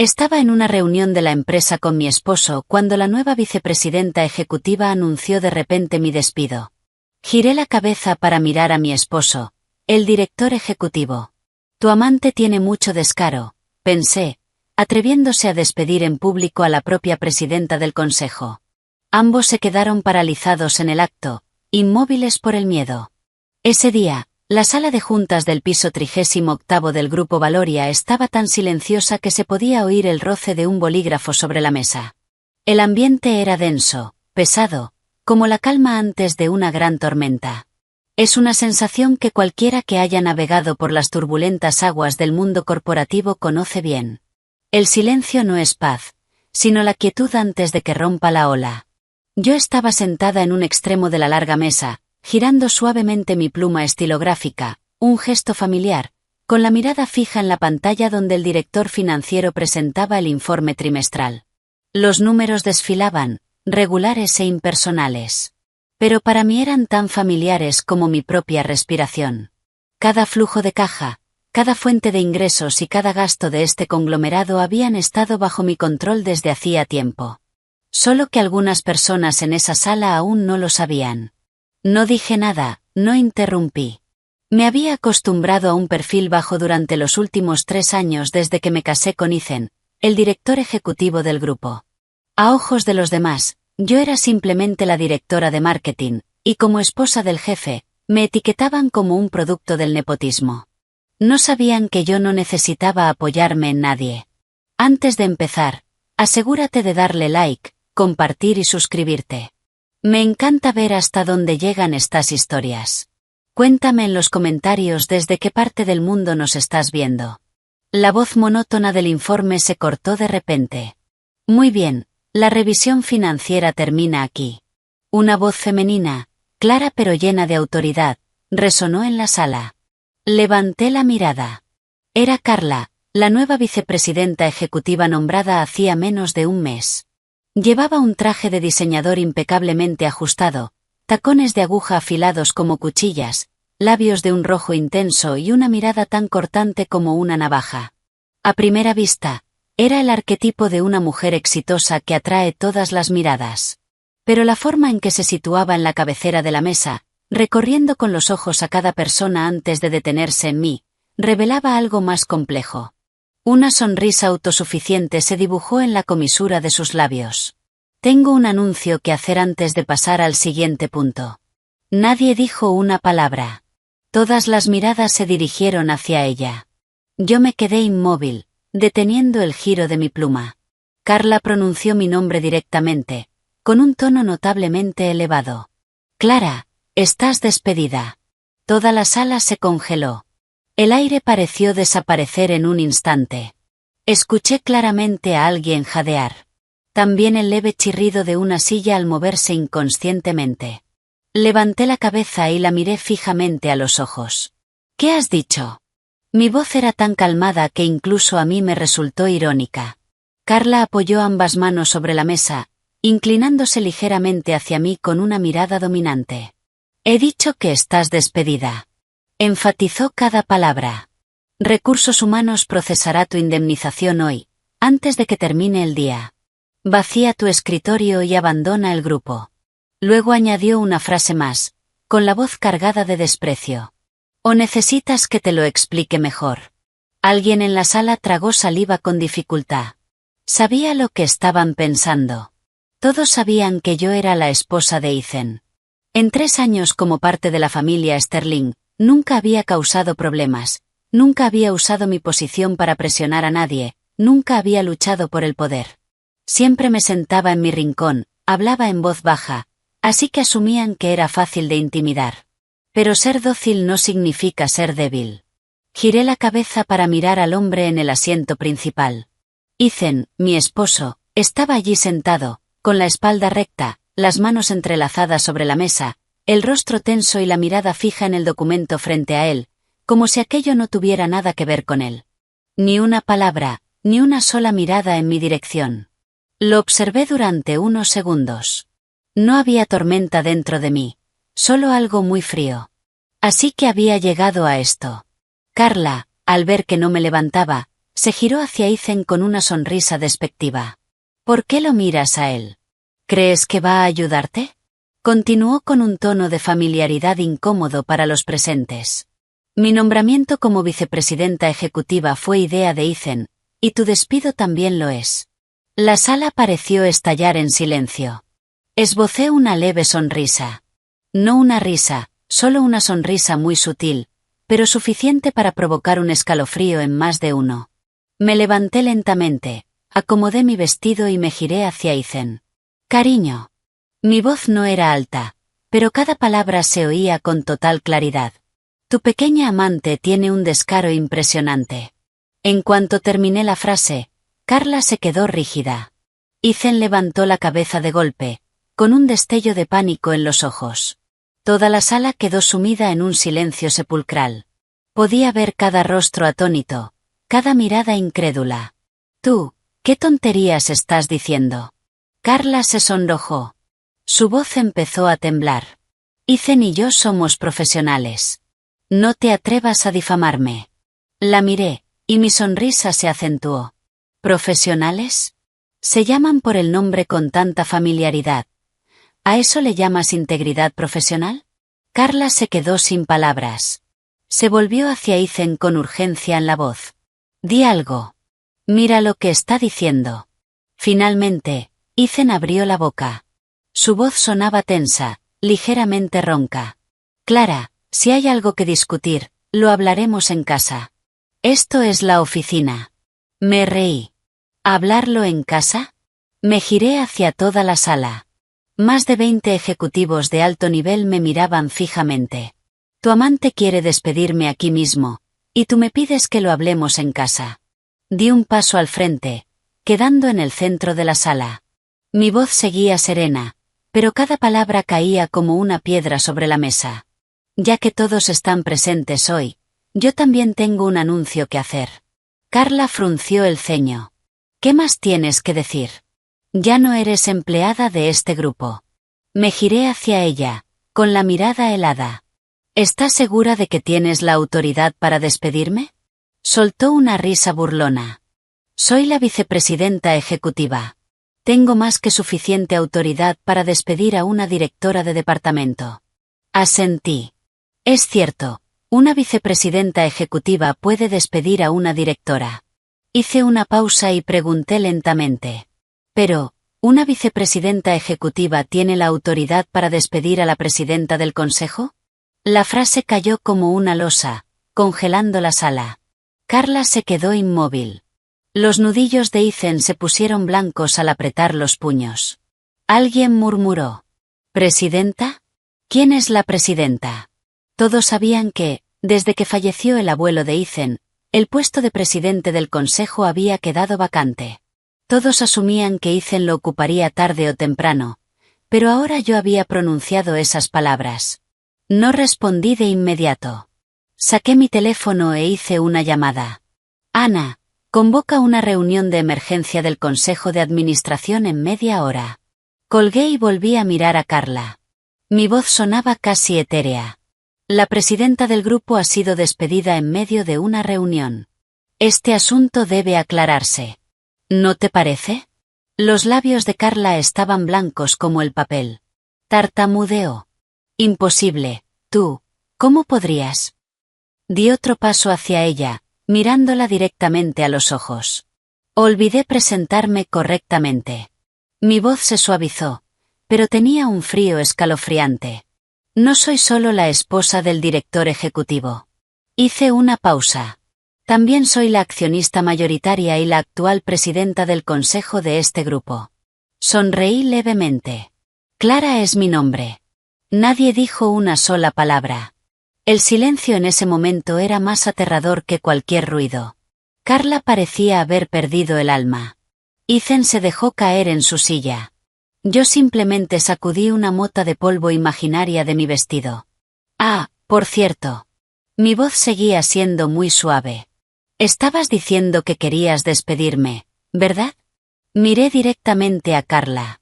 Estaba en una reunión de la empresa con mi esposo cuando la nueva vicepresidenta ejecutiva anunció de repente mi despido. Giré la cabeza para mirar a mi esposo, el director ejecutivo. Tu amante tiene mucho descaro, pensé, atreviéndose a despedir en público a la propia presidenta del consejo. Ambos se quedaron paralizados en el acto, inmóviles por el miedo. Ese día, la sala de juntas del piso 38 del Grupo Valoria estaba tan silenciosa que se podía oír el roce de un bolígrafo sobre la mesa. El ambiente era denso, pesado, como la calma antes de una gran tormenta. Es una sensación que cualquiera que haya navegado por las turbulentas aguas del mundo corporativo conoce bien. El silencio no es paz, sino la quietud antes de que rompa la ola. Yo estaba sentada en un extremo de la larga mesa, girando suavemente mi pluma estilográfica, un gesto familiar, con la mirada fija en la pantalla donde el director financiero presentaba el informe trimestral. Los números desfilaban, regulares e impersonales. Pero para mí eran tan familiares como mi propia respiración. Cada flujo de caja, cada fuente de ingresos y cada gasto de este conglomerado habían estado bajo mi control desde hacía tiempo. Solo que algunas personas en esa sala aún no lo sabían. No dije nada, no interrumpí. Me había acostumbrado a un perfil bajo durante los últimos 3 años desde que me casé con Ethan, el director ejecutivo del grupo. A ojos de los demás, yo era simplemente la directora de marketing, y como esposa del jefe, me etiquetaban como un producto del nepotismo. No sabían que yo no necesitaba apoyarme en nadie. Antes de empezar, asegúrate de darle like, compartir y suscribirte. Me encanta ver hasta dónde llegan estas historias. Cuéntame en los comentarios desde qué parte del mundo nos estás viendo. La voz monótona del informe se cortó de repente. Muy bien, la revisión financiera termina aquí. Una voz femenina, clara pero llena de autoridad, resonó en la sala. Levanté la mirada. Era Carla, la nueva vicepresidenta ejecutiva nombrada hacía menos de un mes. Llevaba un traje de diseñador impecablemente ajustado, tacones de aguja afilados como cuchillas, labios de un rojo intenso y una mirada tan cortante como una navaja. A primera vista, era el arquetipo de una mujer exitosa que atrae todas las miradas. Pero la forma en que se situaba en la cabecera de la mesa, recorriendo con los ojos a cada persona antes de detenerse en mí, revelaba algo más complejo. Una sonrisa autosuficiente se dibujó en la comisura de sus labios. Tengo un anuncio que hacer antes de pasar al siguiente punto. Nadie dijo una palabra. Todas las miradas se dirigieron hacia ella. Yo me quedé inmóvil, deteniendo el giro de mi pluma. Carla pronunció mi nombre directamente, con un tono notablemente elevado. Clara, estás despedida. Toda la sala se congeló. El aire pareció desaparecer en un instante. Escuché claramente a alguien jadear. También el leve chirrido de una silla al moverse inconscientemente. Levanté la cabeza y la miré fijamente a los ojos. ¿Qué has dicho? Mi voz era tan calmada que incluso a mí me resultó irónica. Carla apoyó ambas manos sobre la mesa, inclinándose ligeramente hacia mí con una mirada dominante. He dicho que estás despedida. Enfatizó cada palabra. Recursos Humanos procesará tu indemnización hoy, antes de que termine el día. Vacía tu escritorio y abandona el grupo. Luego añadió una frase más, con la voz cargada de desprecio. ¿O necesitas que te lo explique mejor? Alguien en la sala tragó saliva con dificultad. Sabía lo que estaban pensando. Todos sabían que yo era la esposa de Ethan. En 3 años como parte de la familia Sterling, nunca había causado problemas, nunca había usado mi posición para presionar a nadie, nunca había luchado por el poder. Siempre me sentaba en mi rincón, hablaba en voz baja, así que asumían que era fácil de intimidar. Pero ser dócil no significa ser débil. Giré la cabeza para mirar al hombre en el asiento principal. Ethan, mi esposo, estaba allí sentado, con la espalda recta, las manos entrelazadas sobre la mesa, el rostro tenso y la mirada fija en el documento frente a él, como si aquello no tuviera nada que ver con él. Ni una palabra, ni una sola mirada en mi dirección. Lo observé durante unos segundos. No había tormenta dentro de mí, solo algo muy frío. Así que había llegado a esto. Carla, al ver que no me levantaba, Se giró hacia Ethan con una sonrisa despectiva. ¿Por qué lo miras a él? ¿Crees que va a ayudarte? Continuó con un tono de familiaridad incómodo para los presentes. Mi nombramiento como vicepresidenta ejecutiva fue idea de Ethan, y tu despido también lo es. La sala pareció estallar en silencio. Esbocé una leve sonrisa. No una risa, solo una sonrisa muy sutil, pero suficiente para provocar un escalofrío en más de uno. Me levanté lentamente, acomodé mi vestido y me giré hacia Ethan. Cariño. Mi voz no era alta, pero cada palabra se oía con total claridad. Tu pequeña amante tiene un descaro impresionante. En cuanto terminé la frase, Carla se quedó rígida. Ethan levantó la cabeza de golpe, con un destello de pánico en los ojos. Toda la sala quedó sumida en un silencio sepulcral. Podía ver cada rostro atónito, cada mirada incrédula. Tú, ¿qué tonterías estás diciendo? Carla se sonrojó. Su voz empezó a temblar. Ethan y yo somos profesionales. No te atrevas a difamarme. La miré, y mi sonrisa se acentuó. ¿Profesionales? Se llaman por el nombre con tanta familiaridad. ¿A eso le llamas integridad profesional? Carla se quedó sin palabras. Se volvió hacia Ethan con urgencia en la voz. Di algo. Mira lo que está diciendo. Finalmente, Ethan abrió la boca. Su voz sonaba tensa, ligeramente ronca. Clara, si hay algo que discutir, lo hablaremos en casa. Esto es la oficina. Me reí. ¿Hablarlo en casa? Me giré hacia toda la sala. Más de 20 ejecutivos de alto nivel me miraban fijamente. Tu amante quiere despedirme aquí mismo, y tú me pides que lo hablemos en casa. Di un paso al frente, quedando en el centro de la sala. Mi voz seguía serena, pero cada palabra caía como una piedra sobre la mesa. Ya que todos están presentes hoy, yo también tengo un anuncio que hacer. Carla frunció el ceño. ¿Qué más tienes que decir? Ya no eres empleada de este grupo. Me giré hacia ella, con la mirada helada. ¿Estás segura de que tienes la autoridad para despedirme? Soltó una risa burlona. Soy la vicepresidenta ejecutiva. Tengo más que suficiente autoridad para despedir a una directora de departamento. Asentí. Es cierto, una vicepresidenta ejecutiva puede despedir a una directora. Hice una pausa y pregunté lentamente. Pero, ¿una vicepresidenta ejecutiva tiene la autoridad para despedir a la presidenta del consejo? La frase cayó como una losa, congelando la sala. Carla se quedó inmóvil. Los nudillos de Ethan se pusieron blancos al apretar los puños. Alguien murmuró. ¿Presidenta? ¿Quién es la presidenta? Todos sabían que, desde que falleció el abuelo de Ethan, el puesto de presidente del consejo había quedado vacante. Todos asumían que Ethan lo ocuparía tarde o temprano, pero ahora yo había pronunciado esas palabras. No respondí de inmediato. Saqué mi teléfono e hice una llamada. Ana, convoca una reunión de emergencia del Consejo de Administración en media hora. Colgué y volví a mirar a Carla. Mi voz sonaba casi etérea. La presidenta del grupo ha sido despedida en medio de una reunión. Este asunto debe aclararse. ¿No te parece? Los labios de Carla estaban blancos como el papel. Tartamudeó. Imposible, tú, ¿cómo podrías? Di otro paso hacia ella, mirándola directamente a los ojos. Olvidé presentarme correctamente. Mi voz se suavizó, pero tenía un frío escalofriante. No soy solo la esposa del director ejecutivo. Hice una pausa. También soy la accionista mayoritaria y la actual presidenta del consejo de este grupo. Sonreí levemente. Clara es mi nombre. Nadie dijo una sola palabra. El silencio en ese momento era más aterrador que cualquier ruido. Carla parecía haber perdido el alma. Ethan se dejó caer en su silla. Yo simplemente sacudí una mota de polvo imaginaria de mi vestido. Ah, por cierto. Mi voz seguía siendo muy suave. Estabas diciendo que querías despedirme, ¿verdad? Miré directamente a Carla.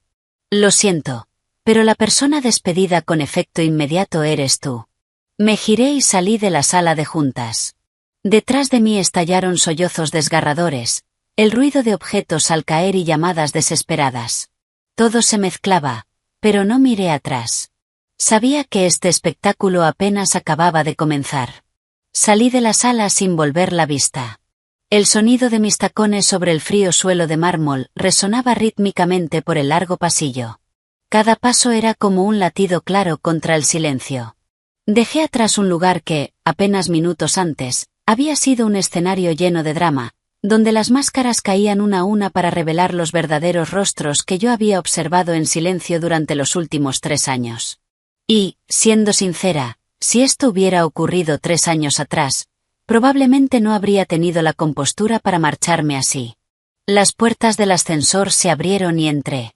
Lo siento, pero la persona despedida con efecto inmediato eres tú. Me giré y salí de la sala de juntas. Detrás de mí estallaron sollozos desgarradores, el ruido de objetos al caer y llamadas desesperadas. Todo se mezclaba, pero no miré atrás. Sabía que este espectáculo apenas acababa de comenzar. Salí de la sala sin volver la vista. El sonido de mis tacones sobre el frío suelo de mármol resonaba rítmicamente por el largo pasillo. Cada paso era como un latido claro contra el silencio. Dejé atrás un lugar que, apenas minutos antes, había sido un escenario lleno de drama, donde las máscaras caían una a una para revelar los verdaderos rostros que yo había observado en silencio durante los últimos 3 años. Y, siendo sincera, si esto hubiera ocurrido 3 años atrás, probablemente no habría tenido la compostura para marcharme así. Las puertas del ascensor se abrieron y entré.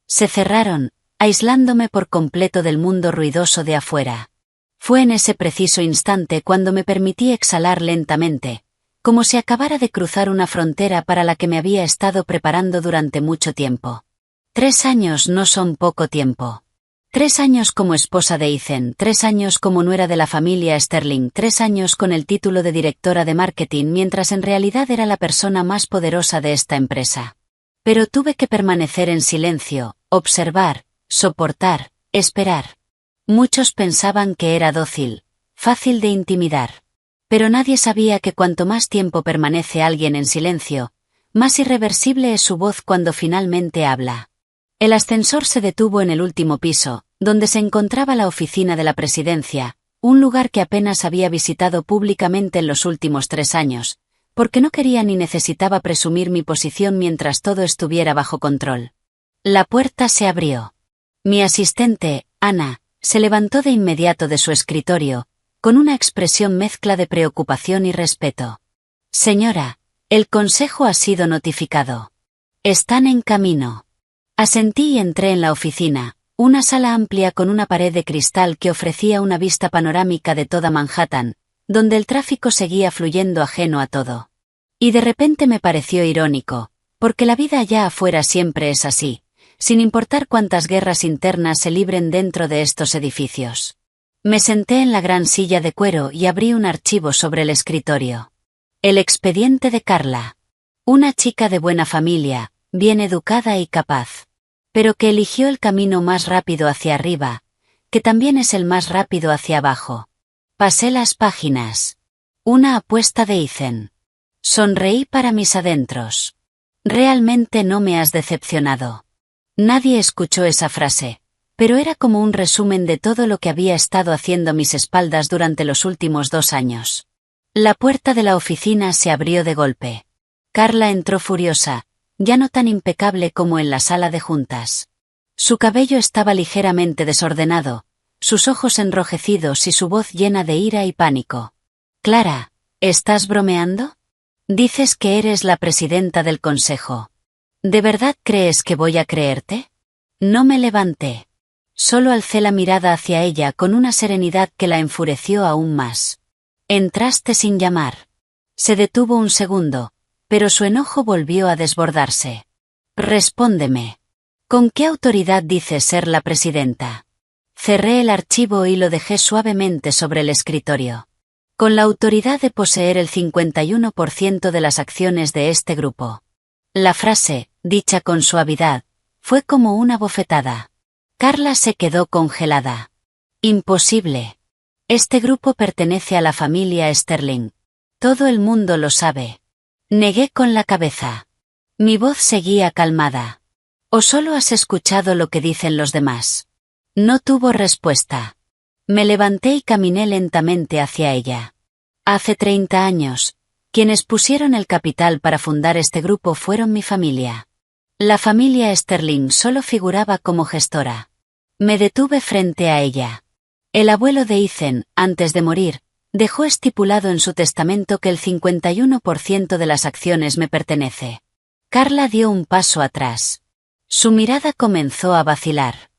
Se cerraron, aislándome por completo del mundo ruidoso de afuera. Fue en ese preciso instante cuando me permití exhalar lentamente, como si acabara de cruzar una frontera para la que me había estado preparando durante mucho tiempo. 3 años no son poco tiempo. 3 años como esposa de Ethan, 3 años como nuera de la familia Sterling, 3 años con el título de directora de marketing mientras en realidad era la persona más poderosa de esta empresa. Pero tuve que permanecer en silencio, observar, soportar, esperar. Muchos pensaban que era dócil, fácil de intimidar. Pero nadie sabía que cuanto más tiempo permanece alguien en silencio, más irreversible es su voz cuando finalmente habla. El ascensor se detuvo en el último piso, donde se encontraba la oficina de la presidencia, un lugar que apenas había visitado públicamente en los últimos 3 años, porque no quería ni necesitaba presumir mi posición mientras todo estuviera bajo control. La puerta se abrió. Mi asistente, Ana, se levantó de inmediato de su escritorio, con una expresión mezcla de preocupación y respeto. Señora, el consejo ha sido notificado. Están en camino. Asentí y entré en la oficina, una sala amplia con una pared de cristal que ofrecía una vista panorámica de toda Manhattan, donde el tráfico seguía fluyendo ajeno a todo. Y de repente me pareció irónico, porque la vida allá afuera siempre es así, sin importar cuántas guerras internas se libren dentro de estos edificios. Me senté en la gran silla de cuero y abrí un archivo sobre el escritorio. El expediente de Carla. Una chica de buena familia, bien educada y capaz. Pero que eligió el camino más rápido hacia arriba, que también es el más rápido hacia abajo. Pasé las páginas. Una apuesta de Ethan. Sonreí para mis adentros. Realmente no me has decepcionado. Nadie escuchó esa frase, pero era como un resumen de todo lo que había estado haciendo a mis espaldas durante los últimos 2 años. La puerta de la oficina se abrió de golpe. Carla entró furiosa, ya no tan impecable como en la sala de juntas. Su cabello estaba ligeramente desordenado, sus ojos enrojecidos y su voz llena de ira y pánico. Clara, ¿estás bromeando? Dices que eres la presidenta del consejo. ¿De verdad crees que voy a creerte? No me levanté. Solo alcé la mirada hacia ella con una serenidad que la enfureció aún más. Entraste sin llamar. Se detuvo un segundo, pero su enojo volvió a desbordarse. Respóndeme. ¿Con qué autoridad dices ser la presidenta? Cerré el archivo y lo dejé suavemente sobre el escritorio. Con la autoridad de poseer el 51% de las acciones de este grupo. La frase, dicha con suavidad, fue como una bofetada. Carla se quedó congelada. Imposible. Este grupo pertenece a la familia Sterling. Todo el mundo lo sabe. Negué con la cabeza. Mi voz seguía calmada. ¿O solo has escuchado lo que dicen los demás? No tuvo respuesta. Me levanté y caminé lentamente hacia ella. Hace 30 años, quienes pusieron el capital para fundar este grupo fueron mi familia. La familia Sterling solo figuraba como gestora. Me detuve frente a ella. El abuelo de Ethan, antes de morir, dejó estipulado en su testamento que el 51% de las acciones me pertenece. Carla dio un paso atrás. Su mirada comenzó a vacilar.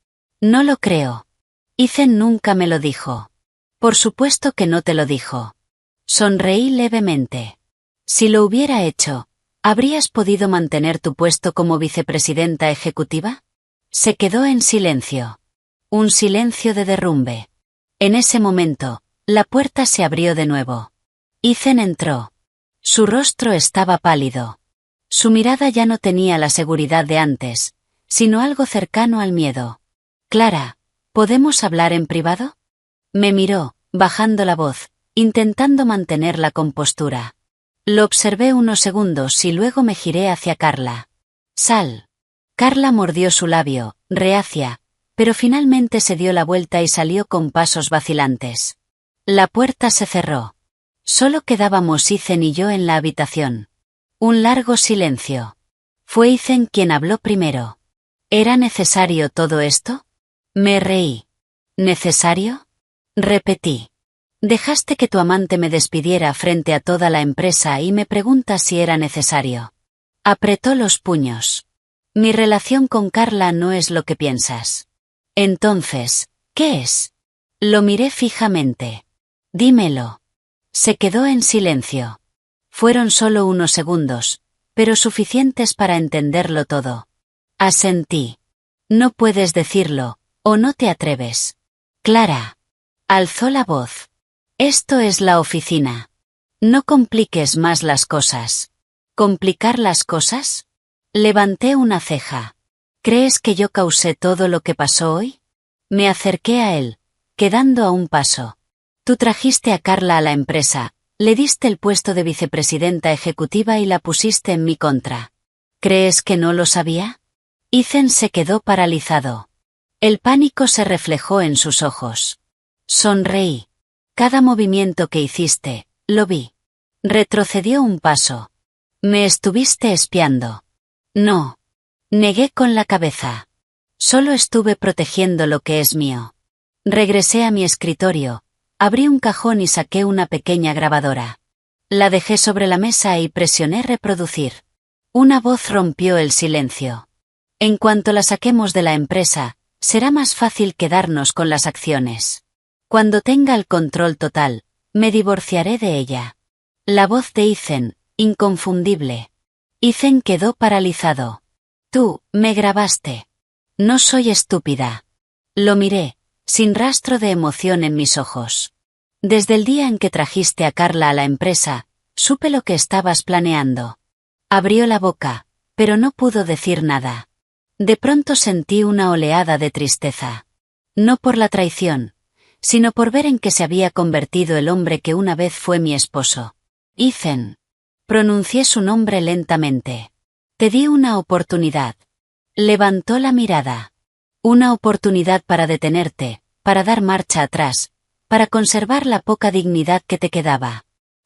No lo creo. Ethan nunca me lo dijo. Por supuesto que no te lo dijo. Sonreí levemente. Si lo hubiera hecho, ¿habrías podido mantener tu puesto como vicepresidenta ejecutiva? Se quedó en silencio. Un silencio de derrumbe. En ese momento, la puerta se abrió de nuevo. Ethan entró. Su rostro estaba pálido. Su mirada ya no tenía la seguridad de antes, sino algo cercano al miedo. Clara, ¿podemos hablar en privado? Me miró, bajando la voz, intentando mantener la compostura. Lo observé unos segundos y luego me giré hacia Carla. Sal. Carla mordió su labio, reacia, pero finalmente se dio la vuelta y salió con pasos vacilantes. La puerta se cerró. Solo quedábamos Ethan y yo en la habitación. Un largo silencio. Fue Ethan quien habló primero. ¿Era necesario todo esto? Me reí. ¿Necesario? Repetí. Dejaste que tu amante me despidiera frente a toda la empresa y me preguntas si era necesario. Apretó los puños. Mi relación con Carla no es lo que piensas. Entonces, ¿qué es? Lo miré fijamente. Dímelo. Se quedó en silencio. Fueron solo unos segundos, pero suficientes para entenderlo todo. Asentí. No puedes decirlo, o no te atreves. Clara. Alzó la voz. Esto es la oficina. No compliques más las cosas. ¿Complicar las cosas? Levanté una ceja. ¿Crees que yo causé todo lo que pasó hoy? Me acerqué a él, quedando a un paso. Tú trajiste a Carla a la empresa, le diste el puesto de vicepresidenta ejecutiva y la pusiste en mi contra. ¿Crees que no lo sabía? Ethan se quedó paralizado. El pánico se reflejó en sus ojos. Sonreí. Cada movimiento que hiciste, lo vi. Retrocedió un paso. Me estuviste espiando. No. Negué con la cabeza. Solo estuve protegiendo lo que es mío. Regresé a mi escritorio, abrí un cajón y saqué una pequeña grabadora. La dejé sobre la mesa y presioné reproducir. Una voz rompió el silencio. En cuanto la saquemos de la empresa, será más fácil quedarnos con las acciones. Cuando tenga el control total, me divorciaré de ella. La voz de Ethan, inconfundible. Ethan quedó paralizado. Tú, me grabaste. No soy estúpida. Lo miré, sin rastro de emoción en mis ojos. Desde el día en que trajiste a Carla a la empresa, supe lo que estabas planeando. Abrió la boca, pero no pudo decir nada. De pronto sentí una oleada de tristeza. No por la traición, sino por ver en qué se había convertido el hombre que una vez fue mi esposo. Ethan. Pronuncié su nombre lentamente. Te di una oportunidad. Levantó la mirada. Una oportunidad para detenerte, para dar marcha atrás, para conservar la poca dignidad que te quedaba.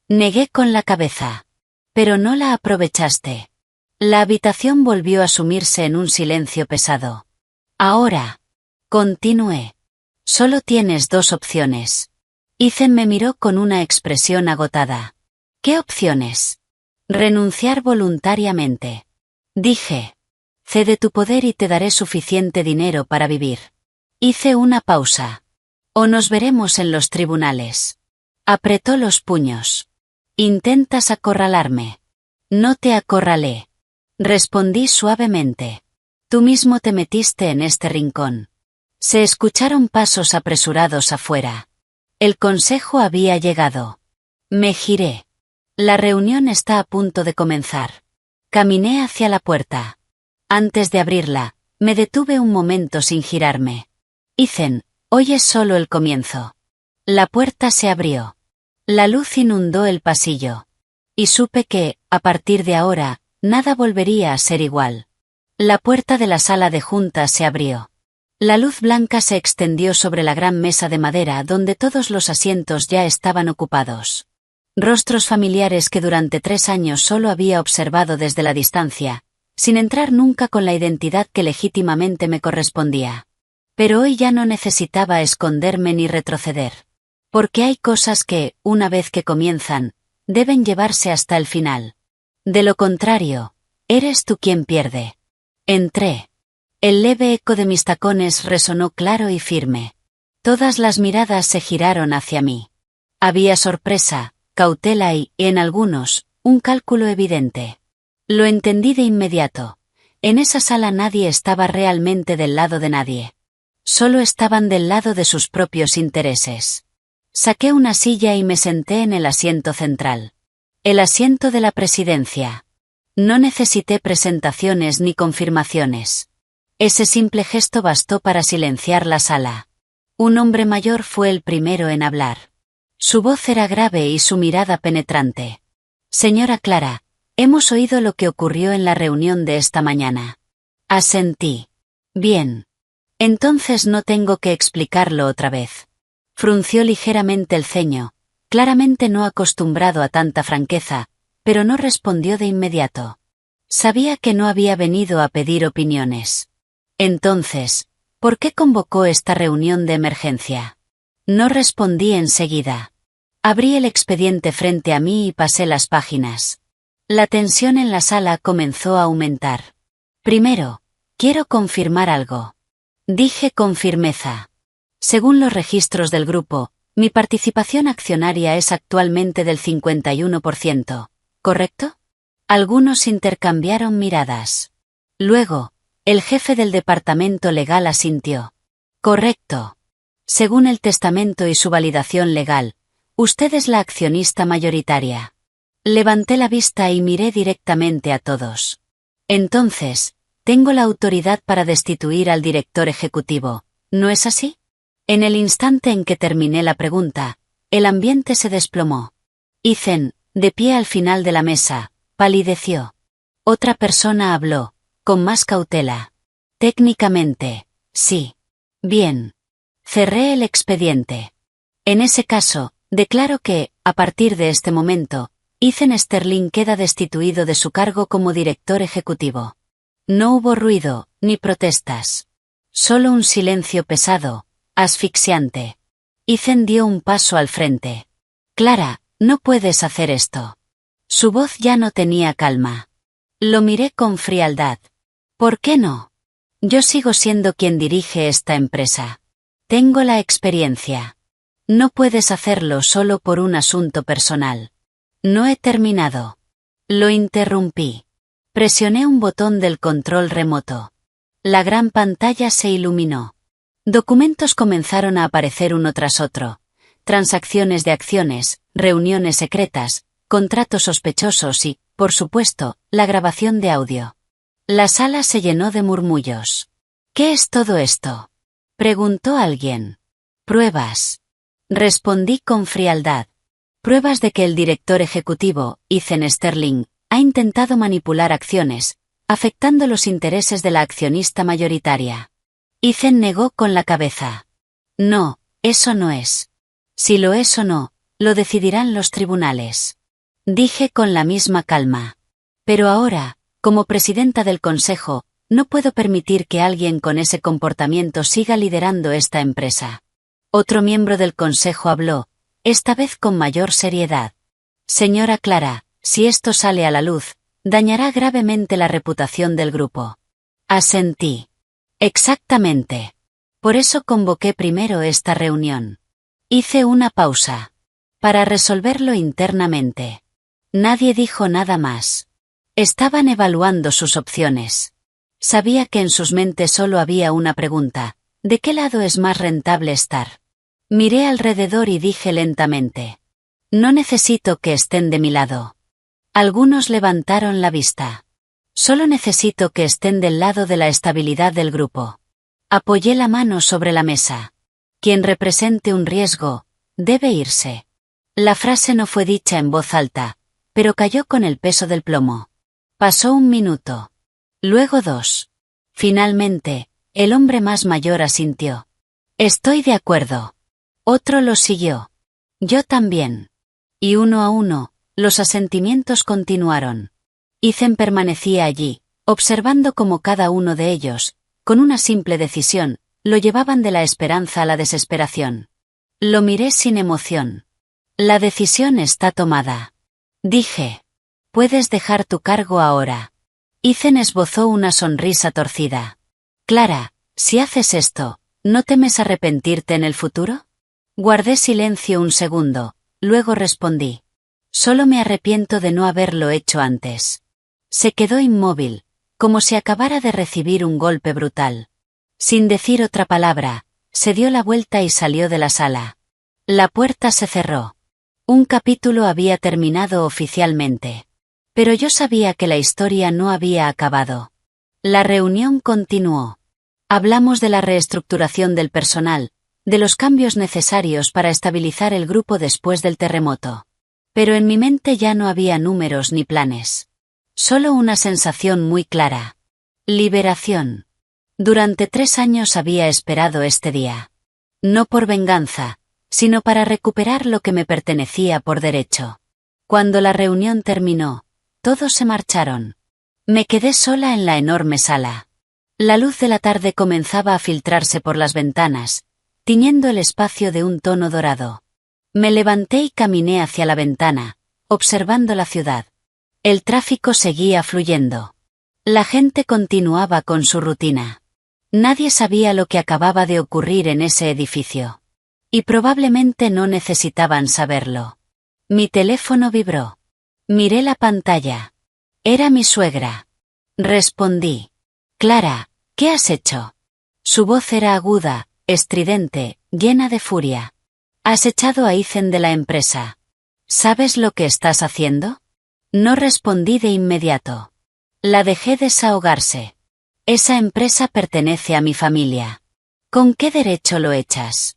Negué con la cabeza. Pero no la aprovechaste. La habitación volvió a sumirse en un silencio pesado. Ahora. Continué. Solo tienes dos opciones. Ethan me miró con una expresión agotada. ¿Qué opciones? Renunciar voluntariamente. Dije. Cede tu poder y te daré suficiente dinero para vivir. Hice una pausa. O nos veremos en los tribunales. Apretó los puños. Intentas acorralarme. No te acorralé. Respondí suavemente. Tú mismo te metiste en este rincón. Se escucharon pasos apresurados afuera. El consejo había llegado. Me giré. La reunión está a punto de comenzar. Caminé hacia la puerta. Antes de abrirla, me detuve un momento sin girarme. Ethan, hoy es solo el comienzo. La puerta se abrió. La luz inundó el pasillo. Y supe que, a partir de ahora, nada volvería a ser igual. La puerta de la sala de juntas se abrió. La luz blanca se extendió sobre la gran mesa de madera donde todos los asientos ya estaban ocupados. Rostros familiares que durante 3 años solo había observado desde la distancia, sin entrar nunca con la identidad que legítimamente me correspondía. Pero hoy ya no necesitaba esconderme ni retroceder. Porque hay cosas que, una vez que comienzan, deben llevarse hasta el final. De lo contrario, eres tú quien pierde. Entré. El leve eco de mis tacones resonó claro y firme. Todas las miradas se giraron hacia mí. Había sorpresa, cautela y, en algunos, un cálculo evidente. Lo entendí de inmediato. En esa sala nadie estaba realmente del lado de nadie. Solo estaban del lado de sus propios intereses. Saqué una silla y me senté en el asiento central. El asiento de la presidencia. No necesité presentaciones ni confirmaciones. Ese simple gesto bastó para silenciar la sala. Un hombre mayor fue el primero en hablar. Su voz era grave y su mirada penetrante. Señora Clara, hemos oído lo que ocurrió en la reunión de esta mañana. Asentí. Bien. Entonces no tengo que explicarlo otra vez. Frunció ligeramente el ceño, claramente no acostumbrado a tanta franqueza, pero no respondió de inmediato. Sabía que no había venido a pedir opiniones. Entonces, ¿por qué convocó esta reunión de emergencia? No respondí enseguida. Abrí el expediente frente a mí y pasé las páginas. La tensión en la sala comenzó a aumentar. Primero, quiero confirmar algo. Dije con firmeza. Según los registros del grupo, mi participación accionaria es actualmente del 51%, ¿correcto? Algunos intercambiaron miradas. Luego, el jefe del departamento legal asintió. Correcto. Según el testamento y su validación legal, usted es la accionista mayoritaria. Levanté la vista y miré directamente a todos. Entonces, tengo la autoridad para destituir al director ejecutivo, ¿no es así? En el instante en que terminé la pregunta, el ambiente se desplomó. Ethan, de pie al final de la mesa, palideció. Otra persona habló, con más cautela. Técnicamente, sí. Bien. Cerré el expediente. En ese caso, declaro que, a partir de este momento, Ethan Sterling queda destituido de su cargo como director ejecutivo. No hubo ruido, ni protestas. Solo un silencio pesado, asfixiante. Ethan dio un paso al frente. Clara, no puedes hacer esto. Su voz ya no tenía calma. Lo miré con frialdad. ¿Por qué no? Yo sigo siendo quien dirige esta empresa. Tengo la experiencia. No puedes hacerlo solo por un asunto personal. No he terminado. Lo interrumpí. Presioné un botón del control remoto. La gran pantalla se iluminó. Documentos comenzaron a aparecer uno tras otro. Transacciones de acciones, reuniones secretas, contratos sospechosos y, por supuesto, la grabación de audio. La sala se llenó de murmullos. ¿Qué es todo esto?, preguntó alguien. Pruebas. Respondí con frialdad. Pruebas de que el director ejecutivo, Ethan Sterling, ha intentado manipular acciones, afectando los intereses de la accionista mayoritaria. Ethan negó con la cabeza. No, eso no es. Si lo es o no, lo decidirán los tribunales. Dije con la misma calma. Pero ahora, como presidenta del consejo, no puedo permitir que alguien con ese comportamiento siga liderando esta empresa. Otro miembro del consejo habló, esta vez con mayor seriedad. Señora Clara, si esto sale a la luz, dañará gravemente la reputación del grupo. Asentí. Exactamente. Por eso convoqué primero esta reunión. Hice una pausa. Para resolverlo internamente. Nadie dijo nada más. Estaban evaluando sus opciones. Sabía que en sus mentes solo había una pregunta. ¿De qué lado es más rentable estar? Miré alrededor y dije lentamente. No necesito que estén de mi lado. Algunos levantaron la vista. Solo necesito que estén del lado de la estabilidad del grupo. Apoyé la mano sobre la mesa. Quien represente un riesgo, debe irse. La frase no fue dicha en voz alta, pero cayó con el peso del plomo. Pasó un minuto. Luego 2. Finalmente, el hombre más mayor asintió. Estoy de acuerdo. Otro lo siguió. Yo también. Y uno a uno, los asentimientos continuaron. Ethan permanecía allí, observando cómo cada uno de ellos, con una simple decisión, lo llevaban de la esperanza a la desesperación. Lo miré sin emoción. La decisión está tomada. Dije. Puedes dejar tu cargo ahora. Ethan esbozó una sonrisa torcida. Clara, si haces esto, ¿no temes arrepentirte en el futuro? Guardé silencio un segundo, luego respondí. Solo me arrepiento de no haberlo hecho antes. Se quedó inmóvil, como si acabara de recibir un golpe brutal. Sin decir otra palabra, se dio la vuelta y salió de la sala. La puerta se cerró. Un capítulo había terminado oficialmente. Pero yo sabía que la historia no había acabado. La reunión continuó. Hablamos de la reestructuración del personal, de los cambios necesarios para estabilizar el grupo después del terremoto. Pero en mi mente ya no había números ni planes. Solo una sensación muy clara. Liberación. Durante 3 años había esperado este día. No por venganza, sino para recuperar lo que me pertenecía por derecho. Cuando la reunión terminó, todos se marcharon. Me quedé sola en la enorme sala. La luz de la tarde comenzaba a filtrarse por las ventanas, tiñendo el espacio de un tono dorado. Me levanté y caminé hacia la ventana, observando la ciudad. El tráfico seguía fluyendo. La gente continuaba con su rutina. Nadie sabía lo que acababa de ocurrir en ese edificio. Y probablemente no necesitaban saberlo. Mi teléfono vibró. Miré la pantalla. Era mi suegra. Respondí. Clara, ¿qué has hecho? Su voz era aguda, estridente, llena de furia. Has echado a Ethan de la empresa. ¿Sabes lo que estás haciendo? No respondí de inmediato. La dejé desahogarse. Esa empresa pertenece a mi familia. ¿Con qué derecho lo echas?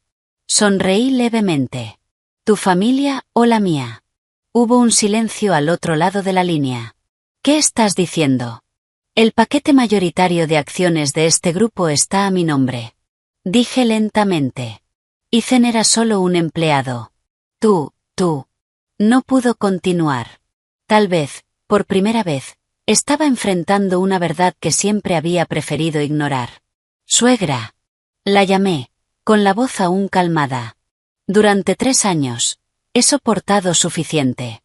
Sonreí levemente. ¿Tu familia o la mía? Hubo un silencio al otro lado de la línea. ¿Qué estás diciendo? El paquete mayoritario de acciones de este grupo está a mi nombre. Dije lentamente. Ethan era solo un empleado. Tú. No pudo continuar. Tal vez, por primera vez, estaba enfrentando una verdad que siempre había preferido ignorar. Suegra. La llamé, con la voz aún calmada. Durante 3 años, he soportado suficiente.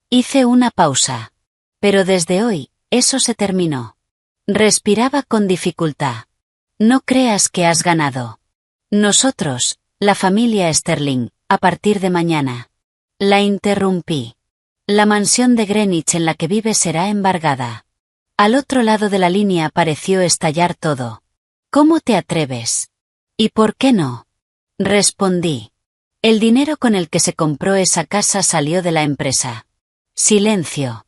Hice una pausa. Pero desde hoy, eso se terminó. Respiraba con dificultad. No creas que has ganado. Nosotros, la familia Sterling, a partir de mañana. La interrumpí. La mansión de Greenwich en la que vive será embargada. Al otro lado de la línea pareció estallar todo. ¿Cómo te atreves? ¿Y por qué no? Respondí. El dinero con el que se compró esa casa salió de la empresa. Silencio.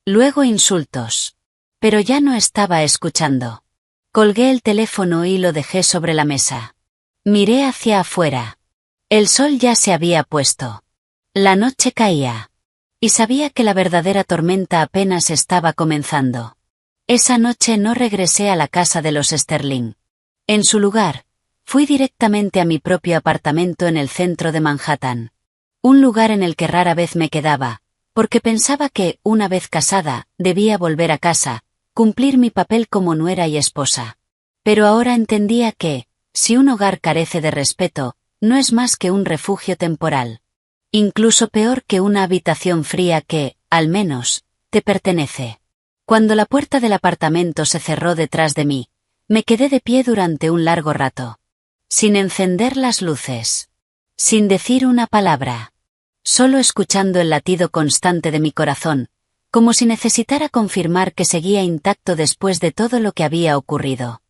Luego insultos. Pero ya no estaba escuchando. Colgué el teléfono y lo dejé sobre la mesa. Miré hacia afuera. El sol ya se había puesto. La noche caía. Y sabía que la verdadera tormenta apenas estaba comenzando. Esa noche no regresé a la casa de los Sterling. En su lugar, fui directamente a mi propio apartamento en el centro de Manhattan. Un lugar en el que rara vez me quedaba, porque pensaba que, una vez casada, debía volver a casa, cumplir mi papel como nuera y esposa. Pero ahora entendía que, si un hogar carece de respeto, no es más que un refugio temporal. Incluso peor que una habitación fría que, al menos, te pertenece. Cuando la puerta del apartamento se cerró detrás de mí, me quedé de pie durante un largo rato. Sin encender las luces. Sin decir una palabra. Solo escuchando el latido constante de mi corazón, como si necesitara confirmar que seguía intacto después de todo lo que había ocurrido.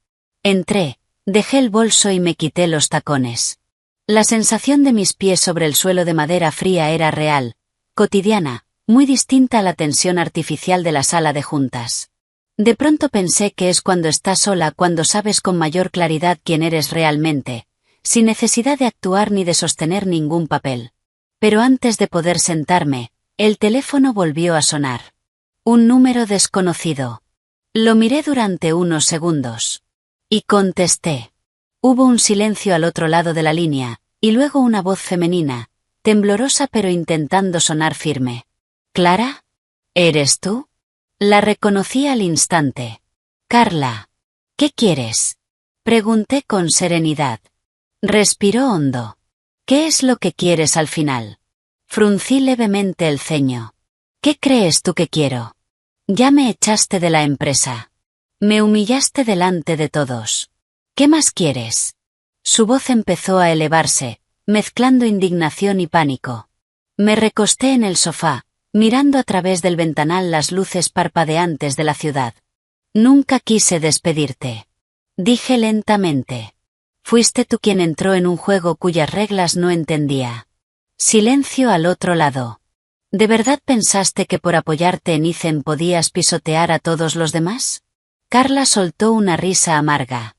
Entré, dejé el bolso y me quité los tacones. La sensación de mis pies sobre el suelo de madera fría era real, cotidiana, muy distinta a la tensión artificial de la sala de juntas. De pronto pensé que es cuando estás sola cuando sabes con mayor claridad quién eres realmente, sin necesidad de actuar ni de sostener ningún papel. Pero antes de poder sentarme, el teléfono volvió a sonar. Un número desconocido. Lo miré durante unos segundos. Y contesté. Hubo un silencio al otro lado de la línea, y luego una voz femenina, temblorosa pero intentando sonar firme. ¿Clara? ¿Eres tú? La reconocí al instante. Carla. ¿Qué quieres? Pregunté con serenidad. Respiró hondo. ¿Qué es lo que quieres al final? Fruncí levemente el ceño. ¿Qué crees tú que quiero? Ya me echaste de la empresa. Me humillaste delante de todos. ¿Qué más quieres? Su voz empezó a elevarse, mezclando indignación y pánico. Me recosté en el sofá, mirando a través del ventanal las luces parpadeantes de la ciudad. Nunca quise despedirte. Dije lentamente. Fuiste tú quien entró en un juego cuyas reglas no entendía. Silencio al otro lado. ¿De verdad pensaste que por apoyarte en Ethan podías pisotear a todos los demás? Carla soltó una risa amarga.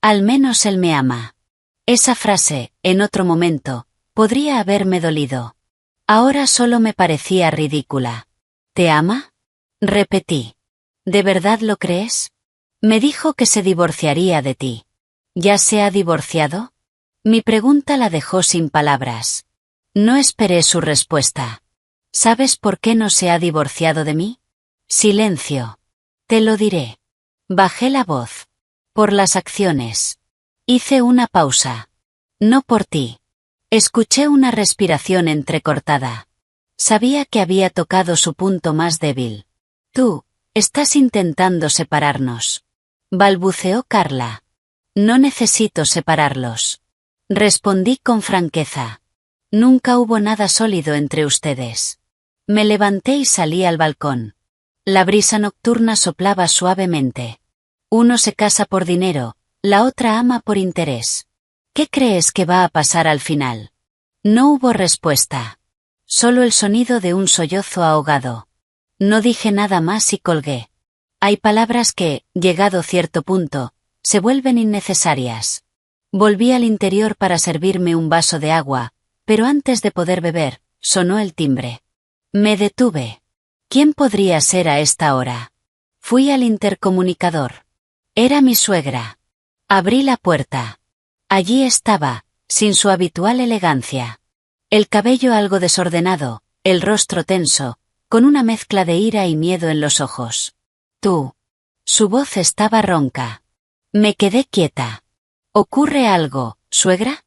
Al menos él me ama. Esa frase, en otro momento, podría haberme dolido. Ahora solo me parecía ridícula. ¿Te ama? Repetí. ¿De verdad lo crees? Me dijo que se divorciaría de ti. ¿Ya se ha divorciado? Mi pregunta la dejó sin palabras. No esperé su respuesta. ¿Sabes por qué no se ha divorciado de mí? Silencio. Te lo diré. Bajé la voz. Por las acciones. Hice una pausa. No por ti. Escuché una respiración entrecortada. Sabía que había tocado su punto más débil. Tú, estás intentando separarnos. Balbuceó Carla. No necesito separarlos. Respondí con franqueza. Nunca hubo nada sólido entre ustedes. Me levanté y salí al balcón. La brisa nocturna soplaba suavemente. Uno se casa por dinero, la otra ama por interés. ¿Qué crees que va a pasar al final? No hubo respuesta. Solo el sonido de un sollozo ahogado. No dije nada más y colgué. Hay palabras que, llegado cierto punto, se vuelven innecesarias. Volví al interior para servirme un vaso de agua, pero antes de poder beber, sonó el timbre. Me detuve. ¿Quién podría ser a esta hora? Fui al intercomunicador. Era mi suegra. Abrí la puerta. Allí estaba, sin su habitual elegancia. El cabello algo desordenado, el rostro tenso, con una mezcla de ira y miedo en los ojos. Tú. Su voz estaba ronca. Me quedé quieta. ¿Ocurre algo, suegra?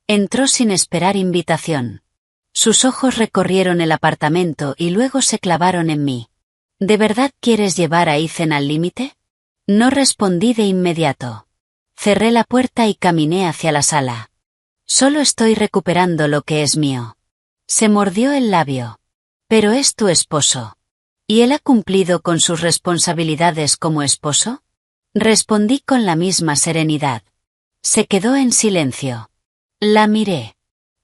Entró sin esperar invitación. Sus ojos recorrieron el apartamento y luego se clavaron en mí. ¿De verdad quieres llevar a Ethan al límite? No respondí de inmediato. Cerré la puerta y caminé hacia la sala. Solo estoy recuperando lo que es mío. Se mordió el labio. Pero es tu esposo. ¿Y él ha cumplido con sus responsabilidades como esposo? Respondí con la misma serenidad. Se quedó en silencio. La miré.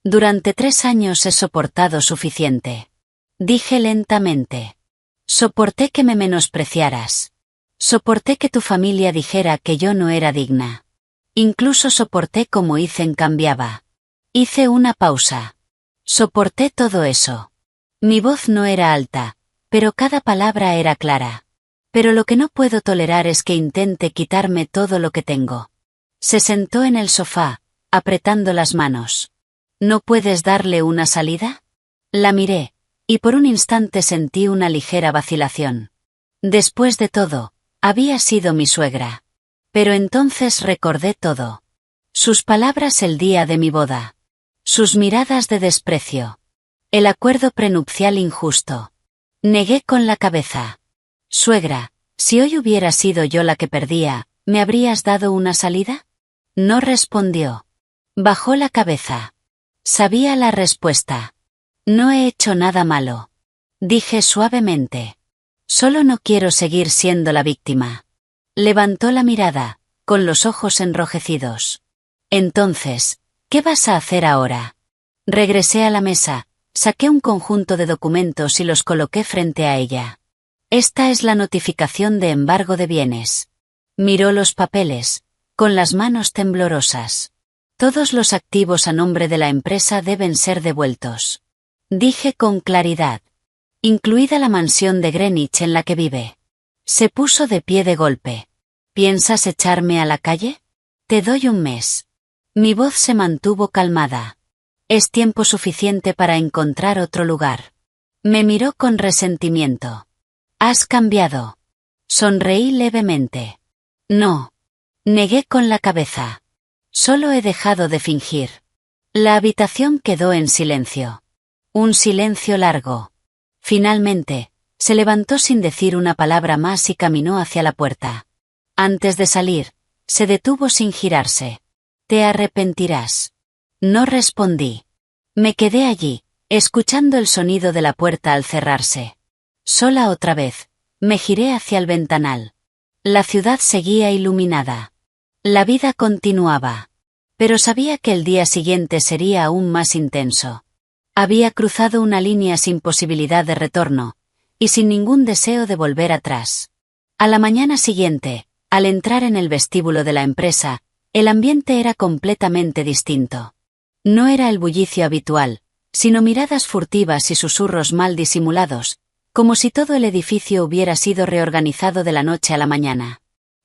Durante 3 años he soportado suficiente. Dije lentamente. Soporté que me menospreciaras. Soporté que tu familia dijera que yo no era digna. Incluso soporté cómo Ethan cambiaba. Hice una pausa. Soporté todo eso. Mi voz no era alta, pero cada palabra era clara. Pero lo que no puedo tolerar es que intente quitarme todo lo que tengo. Se sentó en el sofá, apretando las manos. ¿No puedes darle una salida? La miré, y por un instante sentí una ligera vacilación. Después de todo, había sido mi suegra. Pero entonces recordé todo. Sus palabras el día de mi boda. Sus miradas de desprecio. El acuerdo prenupcial injusto. Negué con la cabeza. Suegra, si hoy hubiera sido yo la que perdía, ¿me habrías dado una salida? No respondió. Bajó la cabeza. Sabía la respuesta. No he hecho nada malo. Dije suavemente. Solo no quiero seguir siendo la víctima. Levantó la mirada, con los ojos enrojecidos. Entonces, ¿qué vas a hacer ahora? Regresé a la mesa, saqué un conjunto de documentos y los coloqué frente a ella. Esta es la notificación de embargo de bienes. Miró los papeles, con las manos temblorosas. Todos los activos a nombre de la empresa deben ser devueltos. Dije con claridad. Incluida la mansión de Greenwich en la que vive. Se puso de pie de golpe. ¿Piensas echarme a la calle? Te doy un mes. Mi voz se mantuvo calmada. Es tiempo suficiente para encontrar otro lugar. Me miró con resentimiento. Has cambiado. Sonreí levemente. No. Negué con la cabeza. Solo he dejado de fingir. La habitación quedó en silencio. Un silencio largo. Finalmente, se levantó sin decir una palabra más y caminó hacia la puerta. Antes de salir, se detuvo sin girarse. Te arrepentirás. No respondí. Me quedé allí, escuchando el sonido de la puerta al cerrarse. Sola otra vez, me giré hacia el ventanal. La ciudad seguía iluminada. La vida continuaba. Pero sabía que el día siguiente sería aún más intenso. Había cruzado una línea sin posibilidad de retorno, y sin ningún deseo de volver atrás. A la mañana siguiente, al entrar en el vestíbulo de la empresa, el ambiente era completamente distinto. No era el bullicio habitual, sino miradas furtivas y susurros mal disimulados, como si todo el edificio hubiera sido reorganizado de la noche a la mañana.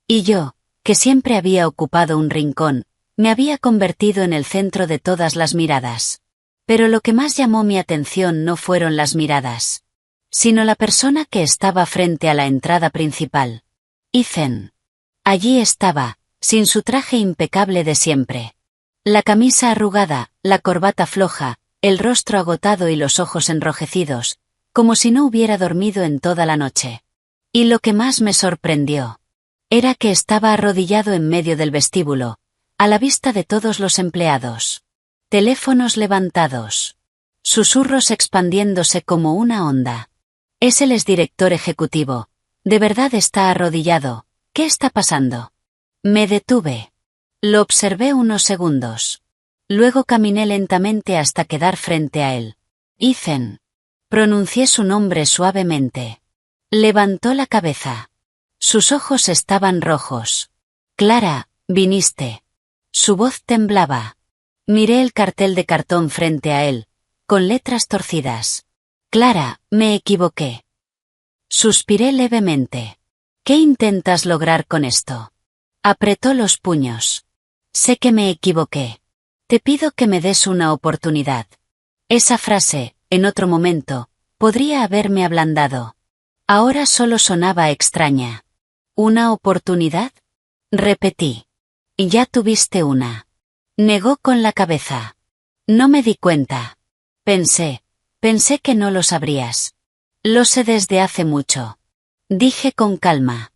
Y yo, que siempre había ocupado un rincón, me había convertido en el centro de todas las miradas. Pero lo que más llamó mi atención no fueron las miradas, sino la persona que estaba frente a la entrada principal. Ethan. Allí estaba, sin su traje impecable de siempre. La camisa arrugada, la corbata floja, el rostro agotado y los ojos enrojecidos, como si no hubiera dormido en toda la noche. Y lo que más me sorprendió era que estaba arrodillado en medio del vestíbulo, a la vista de todos los empleados. Teléfonos levantados. Susurros expandiéndose como una onda. Es el exdirector ejecutivo. ¿De verdad está arrodillado? ¿Qué está pasando? Me detuve. Lo observé unos segundos. Luego caminé lentamente hasta quedar frente a él. Ethan. Pronuncié su nombre suavemente. Levantó la cabeza. Sus ojos estaban rojos. Clara, viniste. Su voz temblaba. Miré el cartel de cartón frente a él, con letras torcidas. Clara, me equivoqué. Suspiré levemente. ¿Qué intentas lograr con esto? Apretó los puños. Sé que me equivoqué. Te pido que me des una oportunidad. Esa frase, en otro momento, podría haberme ablandado. Ahora solo sonaba extraña. ¿Una oportunidad? Repetí. Ya tuviste una. Negó con la cabeza. No me di cuenta. Pensé que no lo sabrías. Lo sé desde hace mucho. Dije con calma.